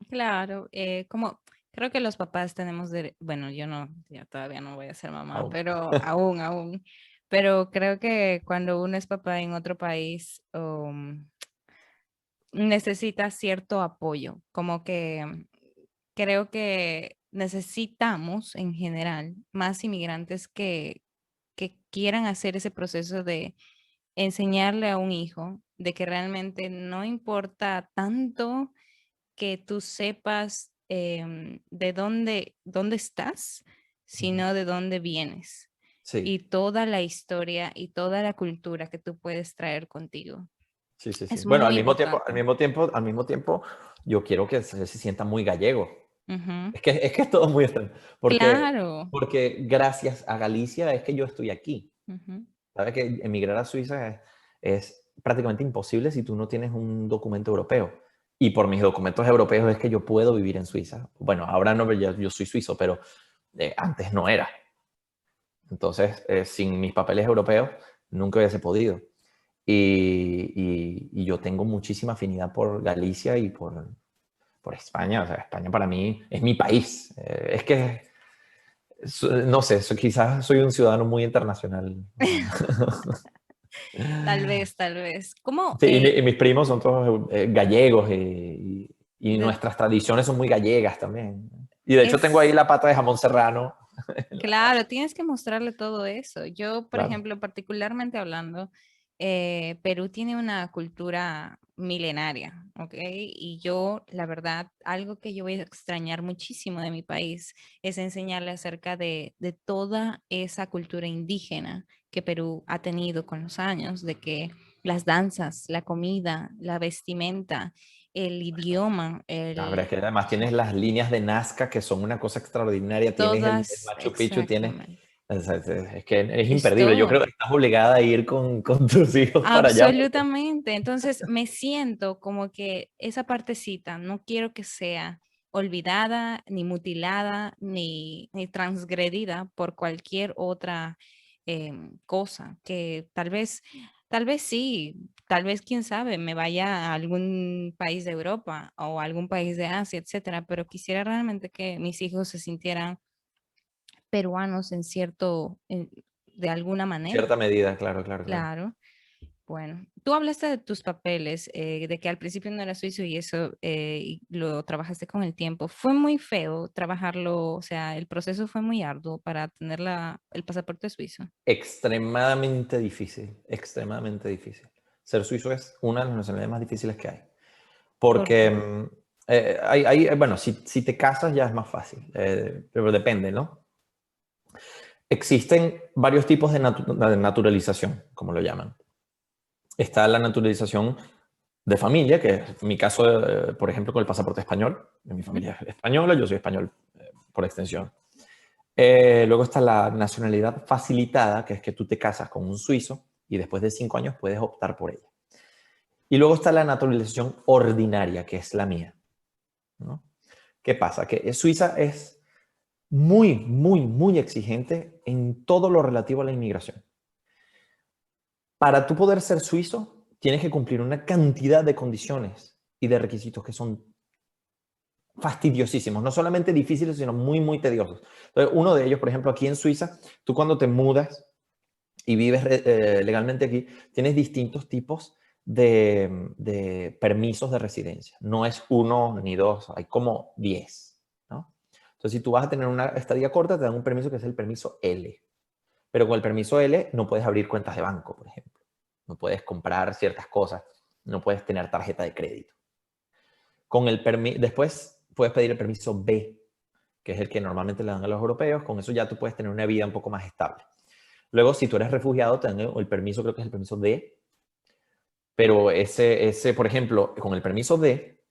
Claro, como creo que los papás tenemos, bueno, yo no, ya todavía no voy a ser mamá, Aún. pero aún, pero creo que cuando uno es papá en otro país, necesita cierto apoyo, como que creo que necesitamos en general más inmigrantes que quieran hacer ese proceso de enseñarle a un hijo de que realmente no importa tanto que tú sepas de dónde estás, Ujú. sino de dónde vienes Sí, y toda la historia y toda la cultura que tú puedes traer contigo. sí, sí, sí. Es Bueno, muy importante. al mismo tiempo, yo quiero que se sienta muy gallego. Ujú. Es que es todo muy extraño. Claro. Porque gracias a Galicia es que yo estoy aquí. Ujú. Sabes que emigrar a Suiza es prácticamente imposible si tú no tienes un documento europeo. Y por mis documentos europeos es que yo puedo vivir en Suiza. Bueno, ahora no, yo soy suizo, pero antes no era. Entonces, sin mis papeles europeos, nunca hubiese podido. Y yo tengo muchísima afinidad por Galicia y por España. O sea, España para mí es mi país. Es que, no sé, quizás soy un ciudadano muy internacional. Tal vez, tal vez. ¿Cómo Sí, y mis primos son todos gallegos y de- nuestras tradiciones son muy gallegas también. Y de hecho tengo ahí es la pata de jamón serrano en la claro, casa. tienes que mostrarle todo eso. Yo, por Claro. ejemplo, particularmente hablando, Perú tiene una cultura milenaria, ¿ok? Y yo, la verdad, algo que yo voy a extrañar muchísimo de mi país es enseñarle acerca de toda esa cultura indígena que Perú ha tenido con los años, de que las danzas, la comida, la vestimenta, el idioma, La verdad es que además tienes las líneas de Nazca que son una cosa extraordinaria. Tienes el todas Machu Picchu, tienes... exactamente. Es que es Es imperdible. Yo todo. creo que estás obligada a ir con tus hijos para allá. Absolutamente. Entonces me siento como que esa partecita no quiero que sea olvidada, ni mutilada, ni transgredida por cualquier otra cosa, que tal vez sí, tal vez quién sabe, me vaya a algún país de Europa o a algún país de Asia, etcétera, pero quisiera realmente que mis hijos se sintieran peruanos en de alguna En manera. cierta medida, claro, claro, claro. Claro. Bueno, tú hablaste de tus papeles, de que al principio no eras suizo y eso y lo trabajaste con el tiempo. Fue muy feo trabajarlo, o sea, el proceso fue muy arduo para tener el pasaporte suizo. Extremadamente difícil, extremadamente difícil. Ser suizo es una de las nacionalidades más difíciles que hay. Porque, Porque, bueno, si te casas ya es más fácil, pero depende, ¿no? Existen varios tipos de naturalización, como lo llaman. Está la naturalización de familia, que es mi caso, por ejemplo, con el pasaporte español. Mi ujú, familia es española, yo soy español por extensión. Luego está la nacionalidad facilitada, que es que tú te casas con un suizo y después de 5 años puedes optar por ella. Y luego está la naturalización ordinaria, que es la mía, ¿no? ¿Qué pasa? Que Suiza es muy, muy, muy exigente en todo lo relativo a la inmigración. Para tú poder ser suizo, tienes que cumplir una cantidad de condiciones y de requisitos que son fastidiosísimos, no solamente difíciles, sino muy, muy tediosos. Entonces, uno de ellos, por ejemplo, aquí en Suiza, tú cuando te mudas y vives legalmente aquí, tienes distintos tipos de permisos de residencia. No es 1 ni 2, hay como 10, ¿no? Entonces, si tú vas a tener una estadía corta, te dan un permiso que es el permiso L. Pero con el permiso L no puedes abrir cuentas de banco, por ejemplo. No puedes comprar ciertas cosas. No puedes tener tarjeta de crédito. Después puedes pedir el permiso B, que es el que normalmente le dan a los europeos. Con eso ya tú puedes tener una vida un poco más estable. Luego, si tú eres refugiado, te dan el permiso, creo que es el permiso D. Pero por ejemplo, con el permiso D,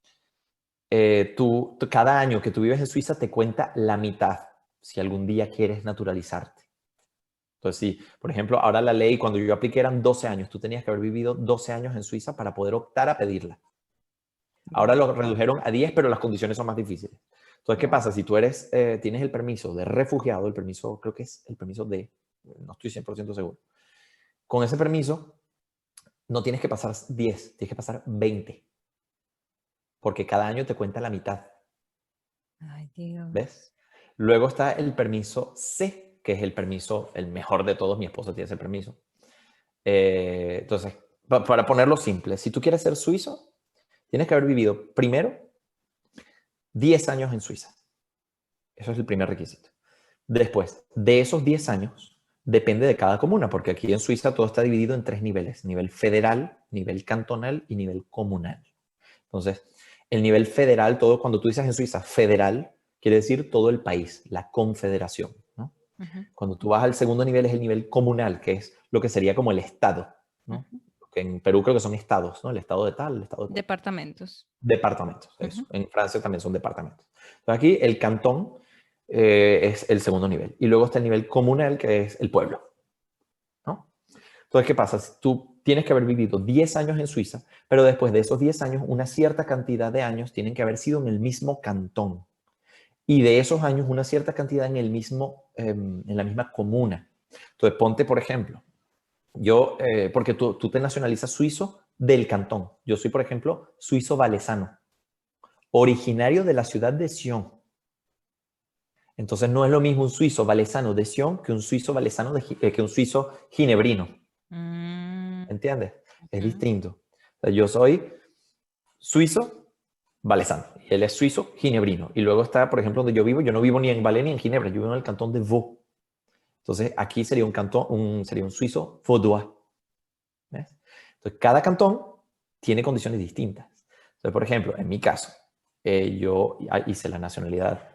cada año que tú vives en Suiza te cuenta la mitad si algún día quieres naturalizarte. Entonces, sí, por ejemplo, ahora la ley, cuando yo apliqué eran 12 años. Tú tenías que haber vivido 12 años en Suiza para poder optar a pedirla. Ahora lo redujeron a 10, pero las condiciones son más difíciles. Entonces, ¿qué pasa? Si tú tienes el permiso de refugiado, el permiso, creo que es el permiso D, no estoy 100% seguro. Con ese permiso, no tienes que pasar 10, tienes que pasar 20. Porque cada año te cuenta la mitad. Ay, Dios. ¿Ves? Luego está el permiso C, que es el permiso, el mejor de todos. Mi esposa tiene ese permiso. Entonces, para ponerlo simple, si tú quieres ser suizo, tienes que haber vivido primero 10 años en Suiza. Eso es el primer requisito. Después, de esos 10 años, depende de cada comuna, porque aquí en Suiza todo está dividido en 3 niveles: nivel federal, nivel cantonal y nivel comunal. Entonces, el nivel federal, cuando tú dices en Suiza federal, quiere decir todo el país, la confederación, ¿no? Cuando tú vas al segundo nivel es el nivel comunal, que es lo que sería como el estado, ¿no? Que en Perú creo que son estados, ¿no? El estado de tal, el estado de tal. Departamentos. Departamentos, eso. En Francia también son departamentos. Entonces aquí el cantón es el segundo nivel. Y luego está el nivel comunal, que es el pueblo, ¿no? Entonces, ¿qué pasa? Tú tienes que haber vivido 10 años en Suiza, pero después de esos 10 años, una cierta cantidad de años tienen que haber sido en el mismo cantón. Y de esos años, una cierta cantidad en la misma comuna. Entonces, ponte, por ejemplo, porque tú te nacionalizas suizo del cantón. Yo soy, por ejemplo, suizo valesano, originario de la ciudad de Sion. Entonces, no es lo mismo un suizo valesano de Sion que un suizo valesano que un suizo ginebrino. ¿Entiendes? Es distinto. O sea, yo soy suizo valesano y él es suizo ginebrino. Y luego está, por ejemplo, donde yo no vivo ni en Valais ni en Ginebra, yo vivo en el cantón de Vaud. Entonces, aquí sería sería un suizo vaudois. ¿Ves? Entonces, cada cantón tiene condiciones distintas. Entonces, por ejemplo, en mi caso, yo hice la nacionalidad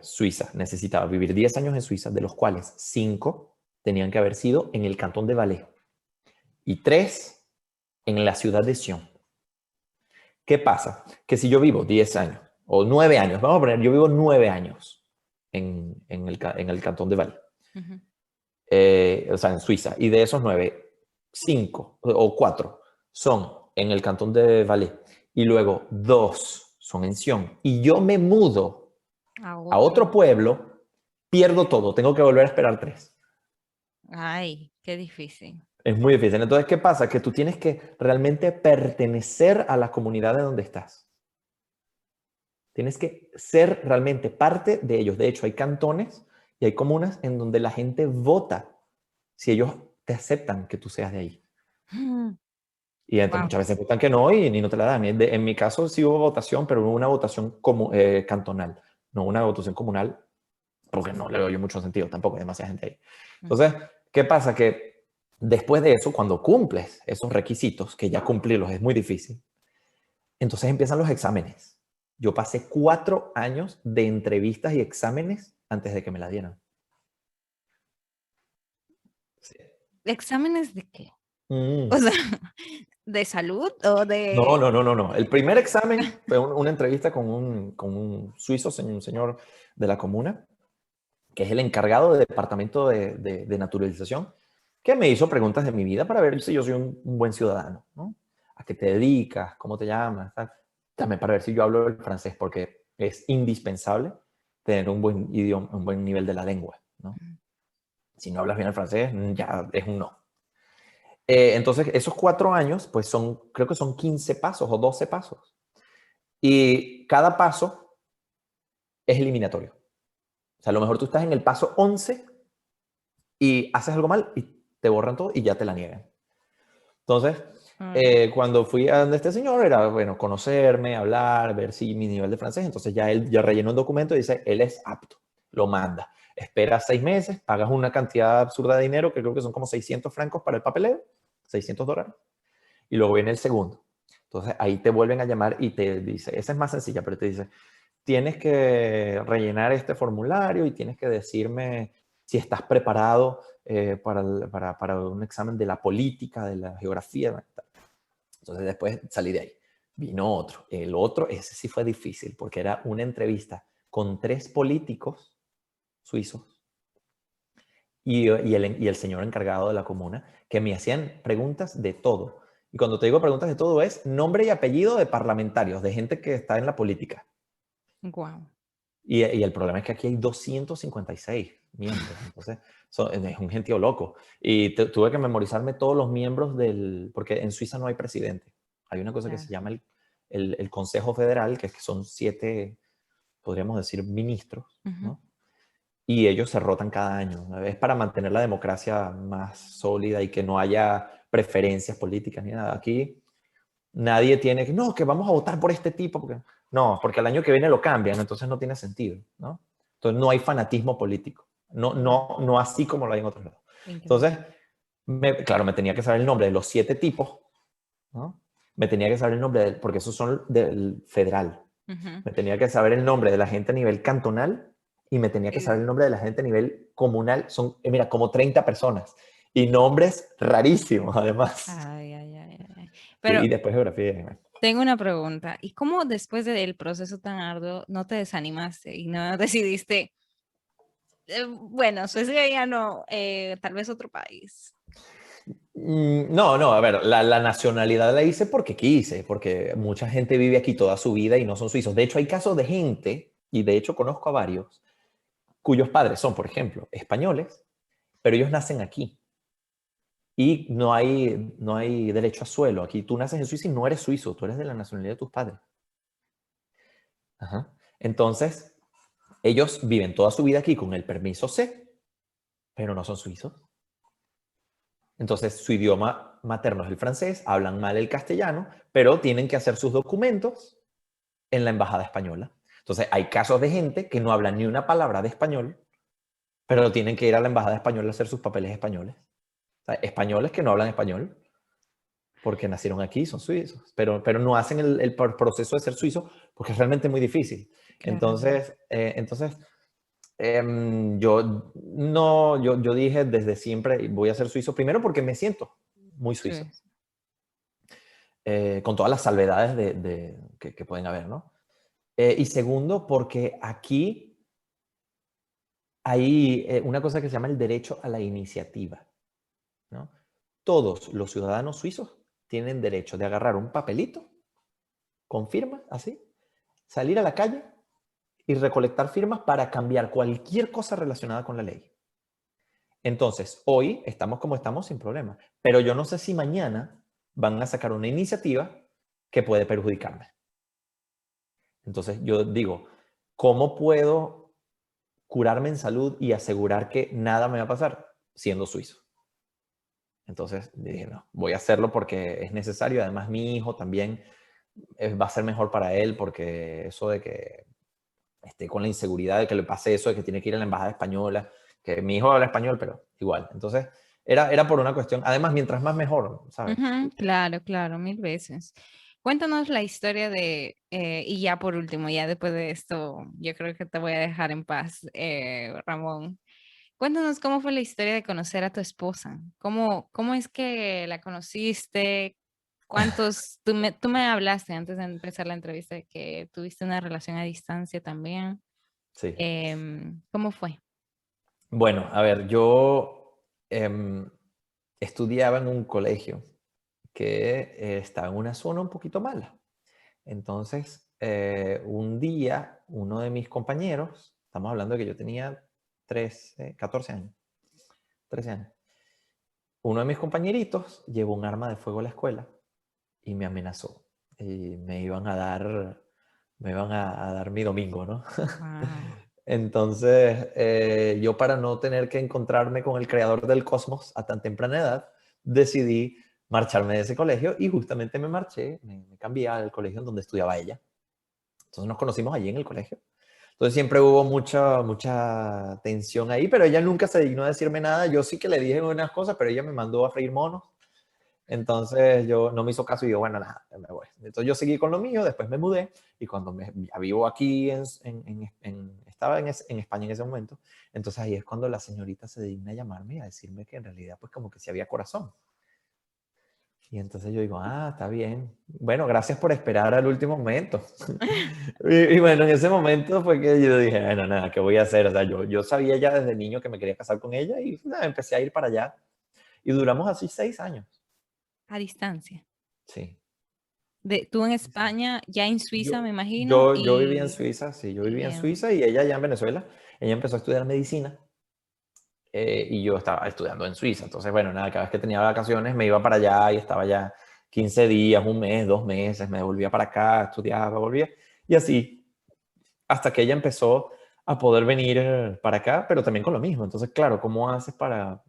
suiza. Necesitaba vivir 10 años en Suiza, de los cuales 5 tenían que haber sido en el cantón de Valais y 3 en la ciudad de Sion. ¿Qué pasa? Que si yo vivo 10 años o 9 años, vamos a poner, yo vivo 9 años en el cantón de Valais, o sea, en Suiza, y de esos 9, 5 o 4 son en el cantón de Valais y luego 2 son en Sion, y yo me mudo a otro pueblo, pierdo todo, tengo que volver a esperar 3. Ay, qué difícil. Es muy difícil. Entonces, ¿qué pasa? Que tú tienes que realmente pertenecer a la comunidad de donde estás. Tienes que ser realmente parte de ellos. De hecho, hay cantones y hay comunas en donde la gente vota si ellos te aceptan que tú seas de ahí. Y Wow. muchas veces votan que no y ni no te la dan. En mi caso sí hubo votación, pero hubo una votación cantonal, no una votación comunal, porque no le doy mucho sentido, tampoco hay demasiada gente ahí. Entonces, ¿qué pasa? Que después de eso, cuando cumples esos requisitos, que ya cumplirlos es muy difícil, entonces empiezan los exámenes. Yo pasé 4 años de entrevistas y exámenes antes de que me la dieran. Sí. ¿Exámenes de qué? Mm. O sea, ¿de salud o No, de...? no, no, no, no. El primer examen fue una entrevista con un suizo, un señor de la comuna, que es el encargado del departamento de naturalización, que me hizo preguntas de mi vida para ver si yo soy un buen ciudadano, ¿no? ¿A qué te dedicas? ¿Cómo te llamas? Tal. También para ver si yo hablo el francés, porque es indispensable tener un buen idioma, un buen nivel de la lengua, ¿no? Si no hablas bien el francés, ya es un no. Entonces, esos 4 años, pues creo que son 15 pasos o 12 pasos. Y cada paso es eliminatorio. O sea, a lo mejor tú estás en el paso 11 y haces algo mal y te borran todo y ya te la niegan. Entonces, Mm, Cuando fui a donde este señor era, bueno, conocerme, hablar, ver si mi nivel de francés. Entonces ya él ya rellenó un documento y dice, él es apto, lo manda. Espera 6 meses, pagas una cantidad absurda de dinero, que creo que son como 600 francos para el papeleo, $600, y luego viene el segundo. Entonces ahí te vuelven a llamar y te dice, esa es más sencilla, pero te dice, tienes que rellenar este formulario y tienes que decirme si estás preparado para un examen de la política, de la geografía. Entonces después salí de ahí. Vino otro. El otro, ese sí fue difícil porque era una entrevista con 3 políticos suizos y el señor encargado de la comuna que me hacían preguntas de todo. Y cuando te digo preguntas de todo es nombre y apellido de parlamentarios, de gente que está en la política. wow. Y el problema es que aquí hay 256 miembros, entonces es un gentío loco. Y tuve que memorizarme todos los miembros porque en Suiza no hay presidente. Hay una cosa que se llama el Consejo Federal, que son 7, podríamos decir, ministros, Ujú. ¿no? Y ellos se rotan cada año. Es para mantener la democracia más sólida y que no haya preferencias políticas ni nada. Aquí nadie tiene que, no, que vamos a votar por este tipo. No, porque el año que viene lo cambian, entonces no tiene sentido, ¿no? Entonces no hay fanatismo político. No, Wow, no, no así como lo hay en otros lados. Entonces, increíble. claro, me tenía que saber el nombre de los 7 tipos, ¿no? Me tenía que saber el nombre, porque esos son del federal. Ujú. Me tenía que saber el nombre de la gente a nivel cantonal y me tenía que saber el nombre de la gente a nivel comunal. Son, mira, como 30 personas. Y nombres rarísimos, además. Ay, ay, ay, ay, ay. Sí, Pero y después geografía. tengo una pregunta. ¿Y cómo después del proceso tan arduo no te desanimaste y no decidiste, bueno, Suecia ya no, tal vez otro país? No, no, a ver, la nacionalidad la hice porque quise, porque mucha gente vive aquí toda su vida y no son suizos. De hecho, hay casos de gente, y de hecho conozco a varios, cuyos padres son, por ejemplo, españoles, pero ellos nacen aquí. Y no hay derecho a suelo. Aquí tú naces en Suiza y no eres suizo, tú eres de la nacionalidad de tus padres. Ajá. Entonces, ellos viven toda su vida aquí con el permiso C, pero no son suizos. Entonces, su idioma materno es el francés, hablan mal el castellano, pero tienen que hacer sus documentos en la embajada española. Entonces, hay casos de gente que no habla ni una palabra de español, pero tienen que ir a la embajada española a hacer sus papeles españoles. O sea, españoles que no hablan español porque nacieron aquí, son suizos, pero no hacen el proceso de ser suizo porque es realmente muy difícil. Claro, Entonces, yo, no, yo dije desde siempre voy a ser suizo, primero porque me siento muy suizo, sí. con todas las salvedades que pueden haber, ¿no? Y segundo, porque aquí hay una cosa que se llama el derecho a la iniciativa, ¿no? Todos los ciudadanos suizos tienen derecho de agarrar un papelito con firmas, así, salir a la calle y recolectar firmas para cambiar cualquier cosa relacionada con la ley. Entonces, hoy estamos como estamos sin problema, pero yo no sé si mañana van a sacar una iniciativa que puede perjudicarme. Entonces, yo digo, ¿cómo puedo curarme en salud y asegurar que nada me va a pasar siendo suizo? Entonces dije, no, voy a hacerlo porque es necesario. Además, mi hijo también va a ser mejor para él porque eso de que esté con la inseguridad de que le pase eso, de que tiene que ir a la embajada española, que mi hijo habla español, pero igual. Entonces, era por una cuestión, además, mientras más mejor, ¿sabes? Ujú, claro, claro, mil veces. Cuéntanos la historia de, y ya por último, ya después de esto, yo creo que te voy a dejar en paz, Ramón. Cuéntanos cómo fue la historia de conocer a tu esposa. ¿Cómo es que la conociste? Tú me hablaste antes de empezar la entrevista de que tuviste una relación a distancia también. Sí. ¿Cómo fue? Bueno, a ver, yo estudiaba en un colegio que estaba en una zona un poquito mala. Entonces, un día, uno de mis compañeros, estamos hablando de que yo tenía 13, 14 años, 13 años, uno de mis compañeritos llevó un arma de fuego a la escuela y me amenazó. Y me iban a dar mi domingo, ¿no? Wow. Entonces, yo para no tener que encontrarme con el creador del cosmos a tan temprana edad, decidí marcharme de ese colegio y justamente me marché, me cambié al colegio en donde estudiaba ella. Entonces nos conocimos allí en el colegio. Entonces siempre hubo mucha tensión ahí, pero ella nunca se dignó a decirme nada. Yo sí que le dije unas cosas, pero ella me mandó a freír monos. Entonces yo no me hizo caso y yo, bueno, nada, me voy. Entonces yo seguí con lo mío, después me mudé y cuando ya vivo aquí, estaba en España en ese momento, entonces ahí es cuando la señorita se digna a llamarme y a decirme que en realidad pues como que sí había corazón. Y entonces yo digo, ah, está bien. Bueno, gracias por esperar al último momento. Y bueno, en ese momento fue que yo dije, bueno, nada, ¿qué voy a hacer? O sea, yo sabía ya desde niño que me quería casar con ella y nada, empecé a ir para allá. Y duramos así 6 años. A distancia. Sí. Tú en Sí, sí. España, ya en Yo, Suiza, me imagino, yo vivía en y, Suiza, sí, yo y vivía en en- Suiza y ella ya en Venezuela. Ella empezó a estudiar medicina y yo estaba estudiando en Suiza. Entonces, bueno, nada, cada vez que tenía vacaciones me iba para allá y estaba ya 15 días, un mes, 2 meses, me volvía para acá, estudiaba, volvía. Y así, hasta que ella empezó a poder venir para acá, pero también con lo mismo. Entonces, claro, ¿cómo haces para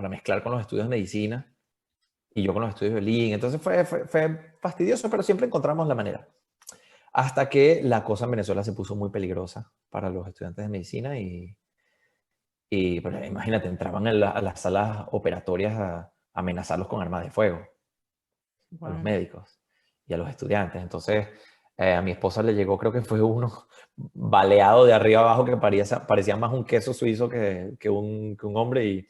mezclar con los estudios de medicina y yo con los estudios de violín? Entonces fue fastidioso, pero siempre encontramos la manera. Hasta que la cosa en Venezuela se puso muy peligrosa para los estudiantes de medicina y pues, imagínate, entraban a las salas operatorias a amenazarlos con armas de fuego, a los Wow. médicos y a los estudiantes. Entonces, a mi esposa le llegó, creo que fue uno baleado de arriba abajo que parecía más un queso suizo que un hombre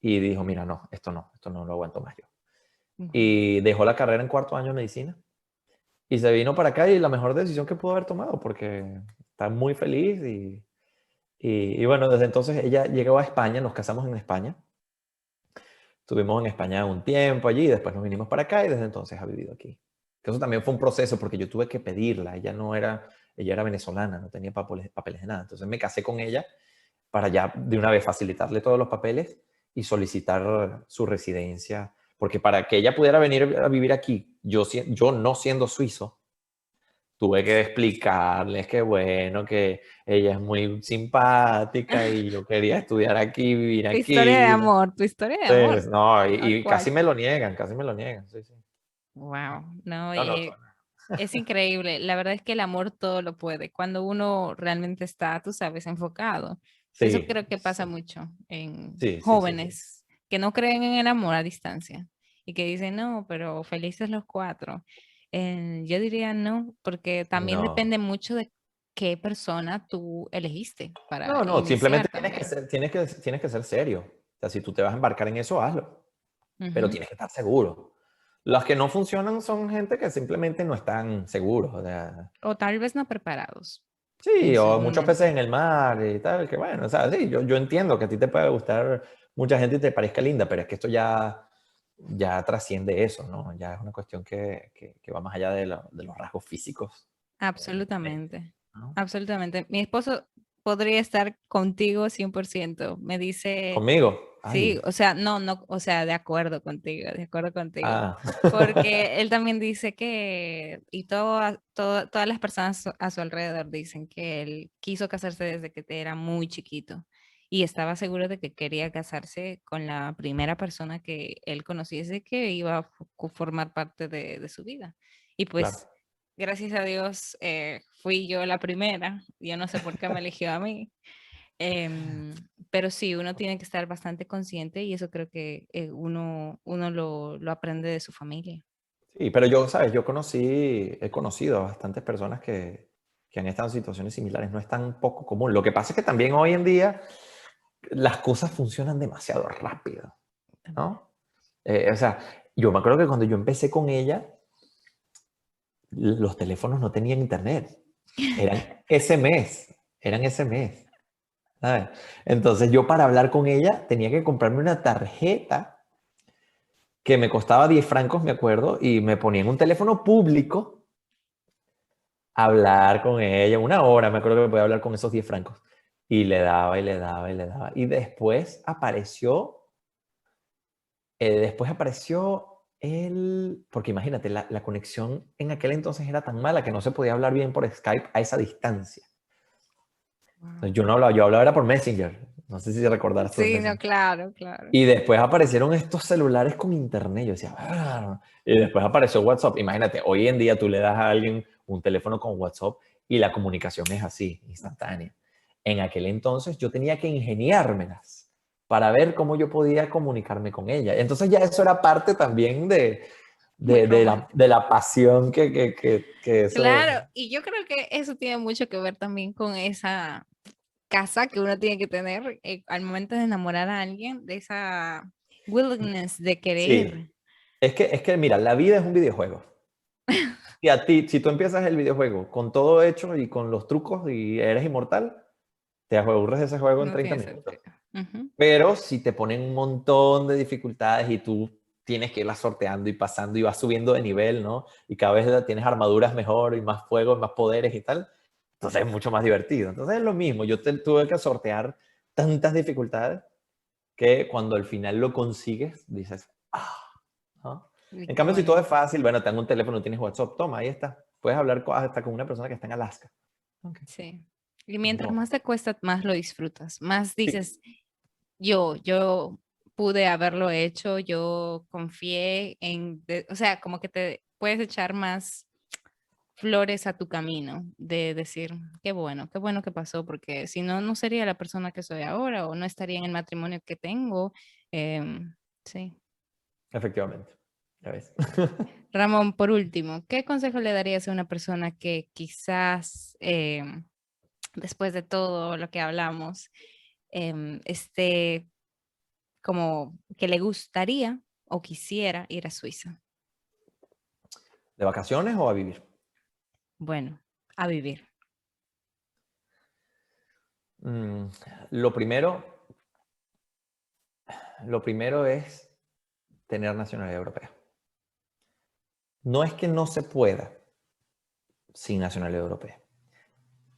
y dijo, mira, esto no lo aguanto más yo. Wow. Y dejó la carrera en cuarto año de medicina y se vino para acá y la mejor decisión que pudo haber tomado porque está muy feliz y bueno, desde entonces ella llegó a España, nos casamos en España, estuvimos en España un tiempo allí, después nos vinimos para acá y desde entonces ha vivido aquí. Que eso también fue un proceso porque yo tuve que pedirla, ella era venezolana, no tenía papeles de nada, entonces me casé con ella para ya de una vez facilitarle todos los papeles y solicitar su residencia, porque para que ella pudiera venir a vivir aquí, yo no siendo suizo, tuve que explicarles que bueno, que ella es muy simpática y yo quería estudiar aquí, vivir aquí. Tu historia de amor, Pues, no, tal y cual. casi me lo niegan, sí, sí. Wow, no, No, no, es increíble. La verdad es que el amor todo lo puede. Cuando uno realmente está, tú sabes, enfocado. Eso sí, creo que pasa mucho en sí, sí, sí, sí. jóvenes que no creen en el amor a distancia y que dicen, no, pero felices los cuatro. Yo diría no, porque también No, depende mucho de qué persona tú elegiste para no, no, simplemente iniciar también. tienes que ser serio. O sea, si tú te vas a embarcar en eso, hazlo. Pero Ujú. tienes que estar seguro. Los que no funcionan son gente que simplemente no están seguros. O sea, O tal vez no preparados en sí, sus o muchos momentos. peces en el mar y tal, que bueno, o sea, sí, yo entiendo que a ti te puede gustar mucha gente y te parezca linda, pero es que esto ya trasciende eso, ¿no? Ya es una cuestión que va más allá de los rasgos físicos. Absolutamente, ¿No? absolutamente. Mi esposo podría estar contigo 100%. Me dice, ¿Conmigo? sí, Ay, o sea, no, no, o sea, de acuerdo contigo, de acuerdo contigo. ah. Porque él también dice que, y todas las personas a su alrededor dicen que él quiso casarse desde que era muy chiquito y estaba seguro de que quería casarse con la primera persona que él conociese que iba a formar parte de su vida. Y Claro. pues, gracias a Dios, fui yo la primera. Yo no sé por qué me eligió a mí. Em, pero sí, uno tiene que estar bastante consciente y eso creo que uno lo aprende de su familia. Sí, pero yo, ¿sabes? He conocido a bastantes personas que han estado en situaciones similares. No es tan poco común. Lo que pasa es que también hoy en día las cosas funcionan demasiado rápido, ¿no? O sea, yo me acuerdo que cuando yo empecé con ella, los teléfonos no tenían internet. Eran ese mes, eran ese mes. ¿Sabes? Entonces yo para hablar con ella tenía que comprarme una tarjeta que me costaba 10 francos, me acuerdo, y me ponía en un teléfono público a hablar con ella, una hora, me acuerdo que podía hablar con esos 10 francos. Y le daba y le daba y le daba. Y después apareció porque imagínate, la conexión en aquel entonces era tan mala que no se podía hablar bien por Skype a esa distancia. Wow. Entonces yo no hablaba, yo hablaba era por Messenger. No sé si recordaste Sí, eso. no, claro, claro. Y después aparecieron estos celulares con internet. Yo decía, "Ah". Y después apareció WhatsApp. Imagínate, hoy en día tú le das a alguien un teléfono con WhatsApp y la comunicación es así, instantánea. En aquel entonces yo tenía que ingeniármelas para ver cómo yo podía comunicarme con ella. Entonces ya eso era parte también Muy romántico. de la pasión que eso... Claro, y yo creo que eso tiene mucho que ver también con esa casa que uno tiene que tener al momento de enamorar a alguien, de esa willingness de Sí, querer. es que mira, la vida es un videojuego. Y a ti, si tú empiezas el videojuego con todo hecho y con los trucos y eres inmortal, te aburres de ese juego en No 30 tiene minutos. sentido. Ujú. Pero si te ponen un montón de dificultades y tú tienes que irlas sorteando y pasando y vas subiendo de nivel, ¿no? Y cada vez tienes armaduras mejor y más fuego, más poderes y tal, entonces es mucho más divertido. Entonces es lo mismo, tuve que sortear tantas dificultades que cuando al final lo consigues, dices, ah, ¿no? Y En qué cambio, si todo es bonito. fácil, bueno, tengo un teléfono, tienes WhatsApp, toma, ahí está. Puedes hablar hasta con una persona que está en Alaska. Okay. Sí. Y mientras No. más te cuesta, más lo disfrutas. Más Sí, dices, yo pude haberlo hecho, yo confié en, o sea, como que te puedes echar más flores a tu camino de decir, qué bueno que pasó, porque si no, no sería la persona que soy ahora o no estaría en el matrimonio que tengo. Sí. efectivamente. Ya ves. Ramón, por último, ¿qué consejo le darías a una persona que quizás después de todo lo que hablamos, esté como que le gustaría o quisiera ir a Suiza? ¿De vacaciones o a vivir? Bueno, a vivir. Mm, lo primero, lo primero es tener nacionalidad europea. No es que no se pueda sin nacionalidad europea,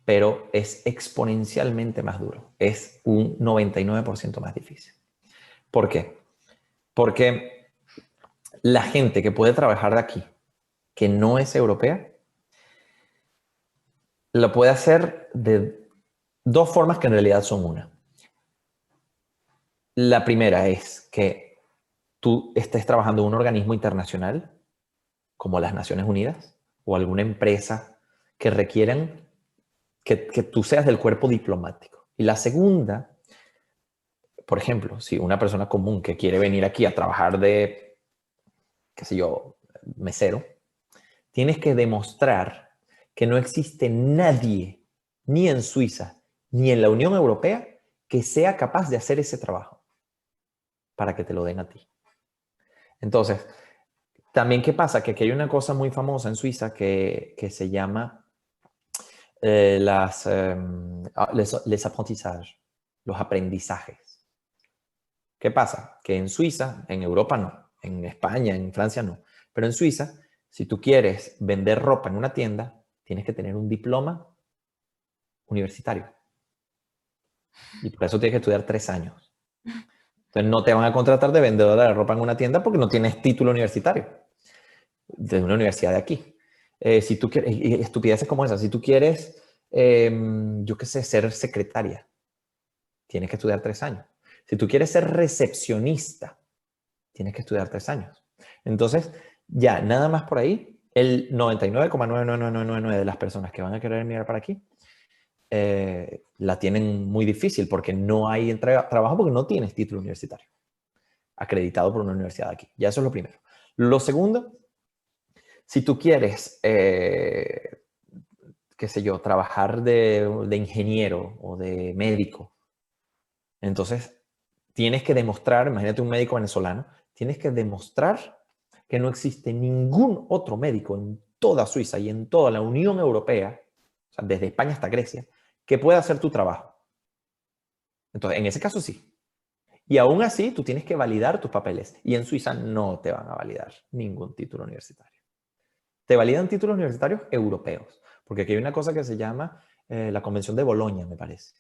pero es exponencialmente más duro. Es un 99% más difícil. ¿Por qué? Porque la gente que puede trabajar de aquí, que no es europea, lo puede hacer de dos formas que en realidad son una. La primera es que tú estés trabajando en un organismo internacional como las Naciones Unidas o alguna empresa que requieran que tú seas del cuerpo diplomático. Y la segunda, por ejemplo, si una persona común que quiere venir aquí a trabajar de, qué sé yo, mesero, tienes que demostrar que no existe nadie, ni en Suiza, ni en la Unión Europea, que sea capaz de hacer ese trabajo para que te lo den a ti. Entonces, también, ¿qué pasa? Que aquí hay una cosa muy famosa en Suiza que se llama les apprentissages, los aprendizajes. ¿Qué pasa? Que en Suiza, en Europa no, en España, en Francia no, pero en Suiza, si tú quieres vender ropa en una tienda, tienes que tener un diploma universitario. Y por eso tienes que estudiar 3 años. Entonces no te van a contratar de vendedor de ropa en una tienda porque no tienes título universitario de una universidad de aquí. Si tú quieres, y estupideces como esa, si tú quieres, yo qué sé, ser secretaria, tienes que estudiar 3 años. Si tú quieres ser recepcionista, tienes que estudiar 3 años. Entonces, ya, nada más por ahí, el 99,99999 de las personas que van a querer emigrar para aquí la tienen muy difícil porque no hay trabajo porque no tienes título universitario acreditado por una universidad de aquí. Ya eso es lo primero. Lo segundo, si tú quieres, qué sé yo, trabajar de ingeniero o de médico, entonces tienes que demostrar, imagínate un médico venezolano, tienes que demostrar que no existe ningún otro médico en toda Suiza y en toda la Unión Europea, o sea, desde España hasta Grecia, que pueda hacer tu trabajo. Entonces, en ese caso sí. Y aún así, tú tienes que validar tus papeles. Y en Suiza no te van a validar ningún título universitario. Te validan títulos universitarios europeos. Porque aquí hay una cosa que se llama la Convención de Bolonia, me parece.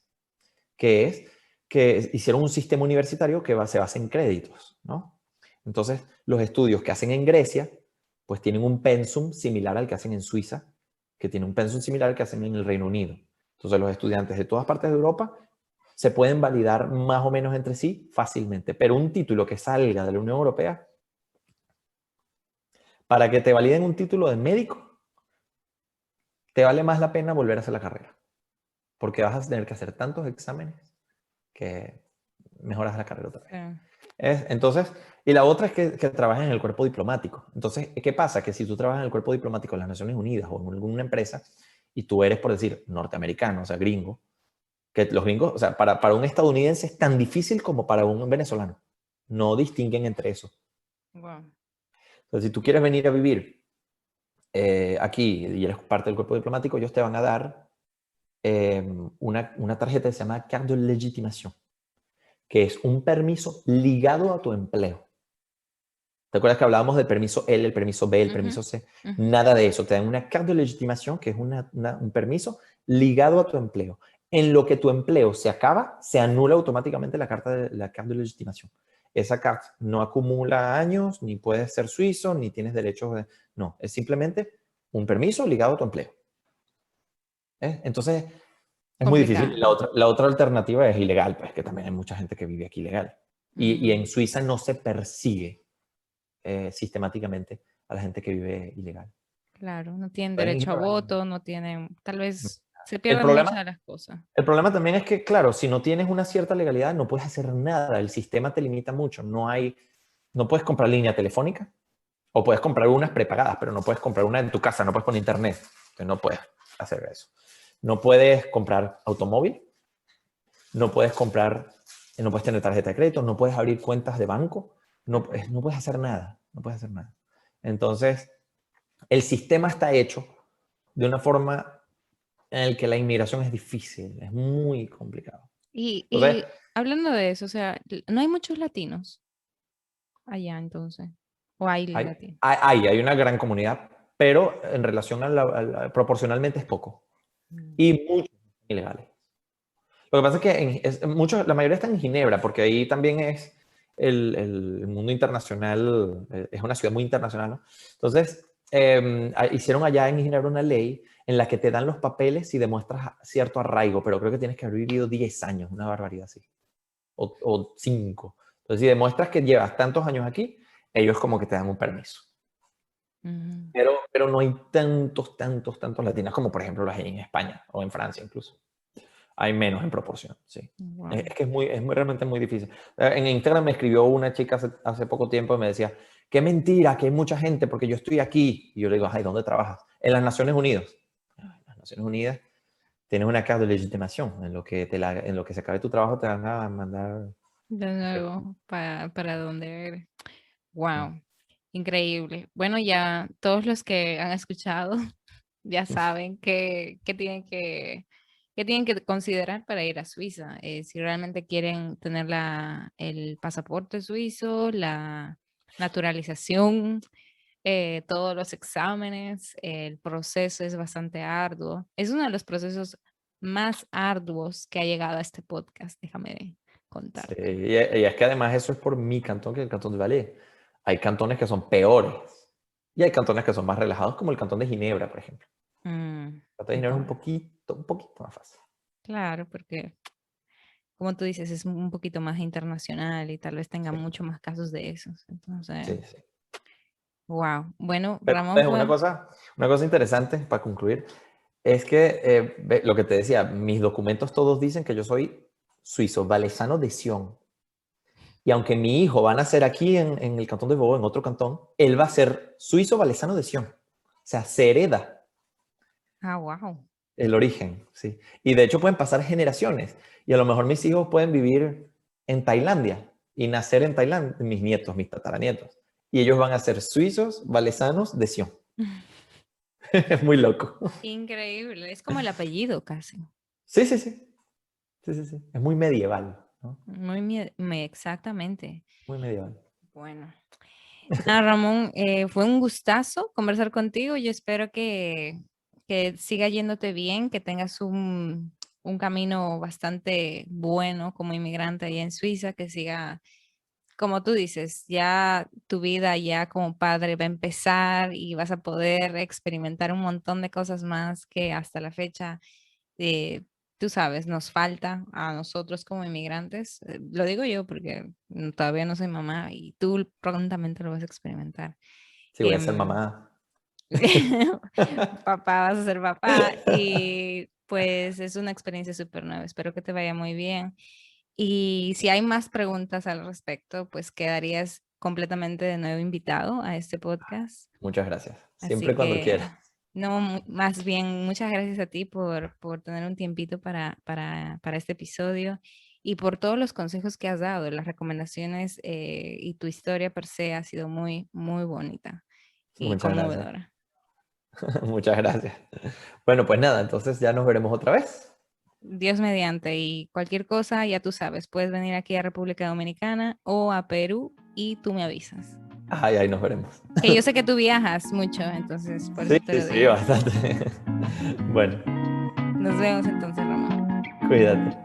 Que es que hicieron un sistema universitario que se basa en créditos, ¿no? Entonces, los estudios que hacen en Grecia, pues tienen un pensum similar al que hacen en Suiza, que tiene un pensum similar al que hacen en el Reino Unido. Entonces, los estudiantes de todas partes de Europa se pueden validar más o menos entre sí fácilmente. Pero un título que salga de la Unión Europea, para que te validen un título de médico, te vale más la pena volver a hacer la carrera. Porque vas a tener que hacer tantos exámenes que mejoras la carrera otra vez. Sí. Entonces, y la otra es que trabajes en el cuerpo diplomático. Entonces, ¿qué pasa? Que si tú trabajas en el cuerpo diplomático de las Naciones Unidas o en alguna empresa y tú eres, por decir, norteamericano, o sea, gringo, que los gringos, o sea, para un estadounidense es tan difícil como para un venezolano. No distinguen entre eso. Wow. Entonces, si tú quieres venir a vivir aquí y eres parte del cuerpo diplomático, ellos te van a dar una tarjeta que se llama carte de legitimación, que es un permiso ligado a tu empleo. ¿Te acuerdas que hablábamos del permiso L, el permiso B, el permiso C? Nada de eso. Te dan una carte de legitimación, que es un permiso ligado a tu empleo. En lo que tu empleo se acaba, se anula automáticamente la carte de legitimación. Esa carta no acumula años, ni puedes ser suizo, ni tienes derechos de... No, es simplemente un permiso ligado a tu empleo. Entonces, es muy difícil. Complicado. La otra alternativa es ilegal, pues que también hay mucha gente que vive aquí ilegal. Y en Suiza no se persigue sistemáticamente a la gente que vive ilegal. Claro, no tienen Pueden derecho a ignorar. voto, no tienen, tal vez se El pierden muchas problema, de las cosas. el problema también es que, claro, si no tienes una cierta legalidad, no puedes hacer nada. El sistema te limita mucho. No puedes comprar línea telefónica o puedes comprar unas prepagadas, pero no puedes comprar una en tu casa, no puedes poner internet. Entonces no puedes hacer eso. No puedes comprar automóvil, no puedes comprar, no puedes tener tarjeta de crédito, no puedes abrir cuentas de banco, no puedes hacer nada, no puedes hacer nada. Entonces, el sistema está hecho de una forma en la que la inmigración es difícil, es muy complicado. Entonces, Y hablando de eso, o sea, no hay muchos latinos allá entonces, o hay hay, latinos. hay una gran comunidad, pero en relación proporcionalmente es poco. Mm. Y muchos ilegales. Lo que pasa es que la mayoría están en Ginebra, porque ahí también es el mundo internacional, es una ciudad muy internacional, ¿no? Entonces, hicieron allá en Ginebra una ley en la que te dan los papeles si demuestras cierto arraigo, pero creo que tienes que haber vivido 10 años, una barbaridad así, o 5. Entonces, si demuestras que llevas tantos años aquí, ellos como que te dan un permiso. Ujú. Pero no hay tantos latinos como por ejemplo los hay en España o en Francia incluso. Hay menos en proporción, sí. Wow. Es que realmente muy difícil. En Instagram me escribió una chica hace poco tiempo y me decía, qué mentira, que hay mucha gente porque yo estoy aquí. Y yo le digo, ay, ¿dónde trabajas? En las Naciones Unidas. En las Naciones Unidas tienes una carta de legitimación. En lo que se acabe tu trabajo te van a mandar... De nuevo, para donde eres. Wow, increíble. Bueno, ya todos los que han escuchado ya saben que tienen que considerar para ir a Suiza. Si realmente quieren tener el pasaporte suizo, la naturalización, todos los exámenes, el proceso es bastante arduo. Es uno de los procesos más arduos que ha llegado a este podcast, déjame Sí, contarte. y es que además eso es por mi cantón, que es el cantón de Valais. Hay cantones que son peores y hay cantones que son más relajados, como el cantón de Ginebra, por ejemplo. Mm, El cantón de Ginebra es bueno, un poquito más fácil. claro, porque como tú dices, es un poquito más internacional y tal vez tenga Sí, mucho más casos de esos. Entonces, sí, sí. wow. Bueno, Pero Ramón fue... una cosa interesante para concluir es que lo que te decía, mis documentos todos dicen que yo soy suizo, valesano de Sion. Y aunque mi hijo va a nacer aquí en el cantón de Vaud, en otro cantón, él va a ser suizo valesano de Sion. O sea, se hereda Ah, wow. el origen, sí. Y de hecho pueden pasar generaciones. Y a lo mejor mis hijos pueden vivir en Tailandia y nacer en Tailandia, mis nietos, mis tataranietos. Y ellos van a ser suizos valesanos de Sion. Es muy loco. Increíble. Es como el apellido casi. Sí, sí, sí. Sí, sí, sí. Es muy medieval, ¿no? Exactamente. Muy medieval. Bueno. Nada, Ramón, fue un gustazo conversar contigo. Yo espero que siga yéndote bien, que tengas un camino bastante bueno como inmigrante allá en Suiza, que siga, como tú dices, ya tu vida ya como padre va a empezar y vas a poder experimentar un montón de cosas más que hasta la fecha tú sabes, nos falta a nosotros como inmigrantes. Lo digo yo porque todavía no soy mamá y tú prontamente lo vas a experimentar. Sí, voy a ser Em, mamá. Papá, vas a ser papá y pues es una experiencia súper nueva. Espero que te vaya muy bien. Y si hay más preguntas al respecto, pues quedarías completamente de nuevo invitado a este podcast. Muchas gracias. Así Siempre cuando que, quieras. no, más bien, muchas gracias a ti por tener un tiempito para este episodio y por todos los consejos que has dado, las recomendaciones y tu historia per se ha sido muy, muy bonita y Muchas gracias. conmovedora. Muchas gracias. Bueno, pues nada, entonces ya nos veremos otra vez. Dios mediante y cualquier cosa, ya tú sabes, puedes venir aquí a República Dominicana o a Perú y tú me avisas. Ay, ahí nos veremos. Que yo sé que tú viajas mucho, entonces por Sí, eso te sí, lo sí, digo. bastante. Bueno, Nos vemos entonces, Ramón. cuídate.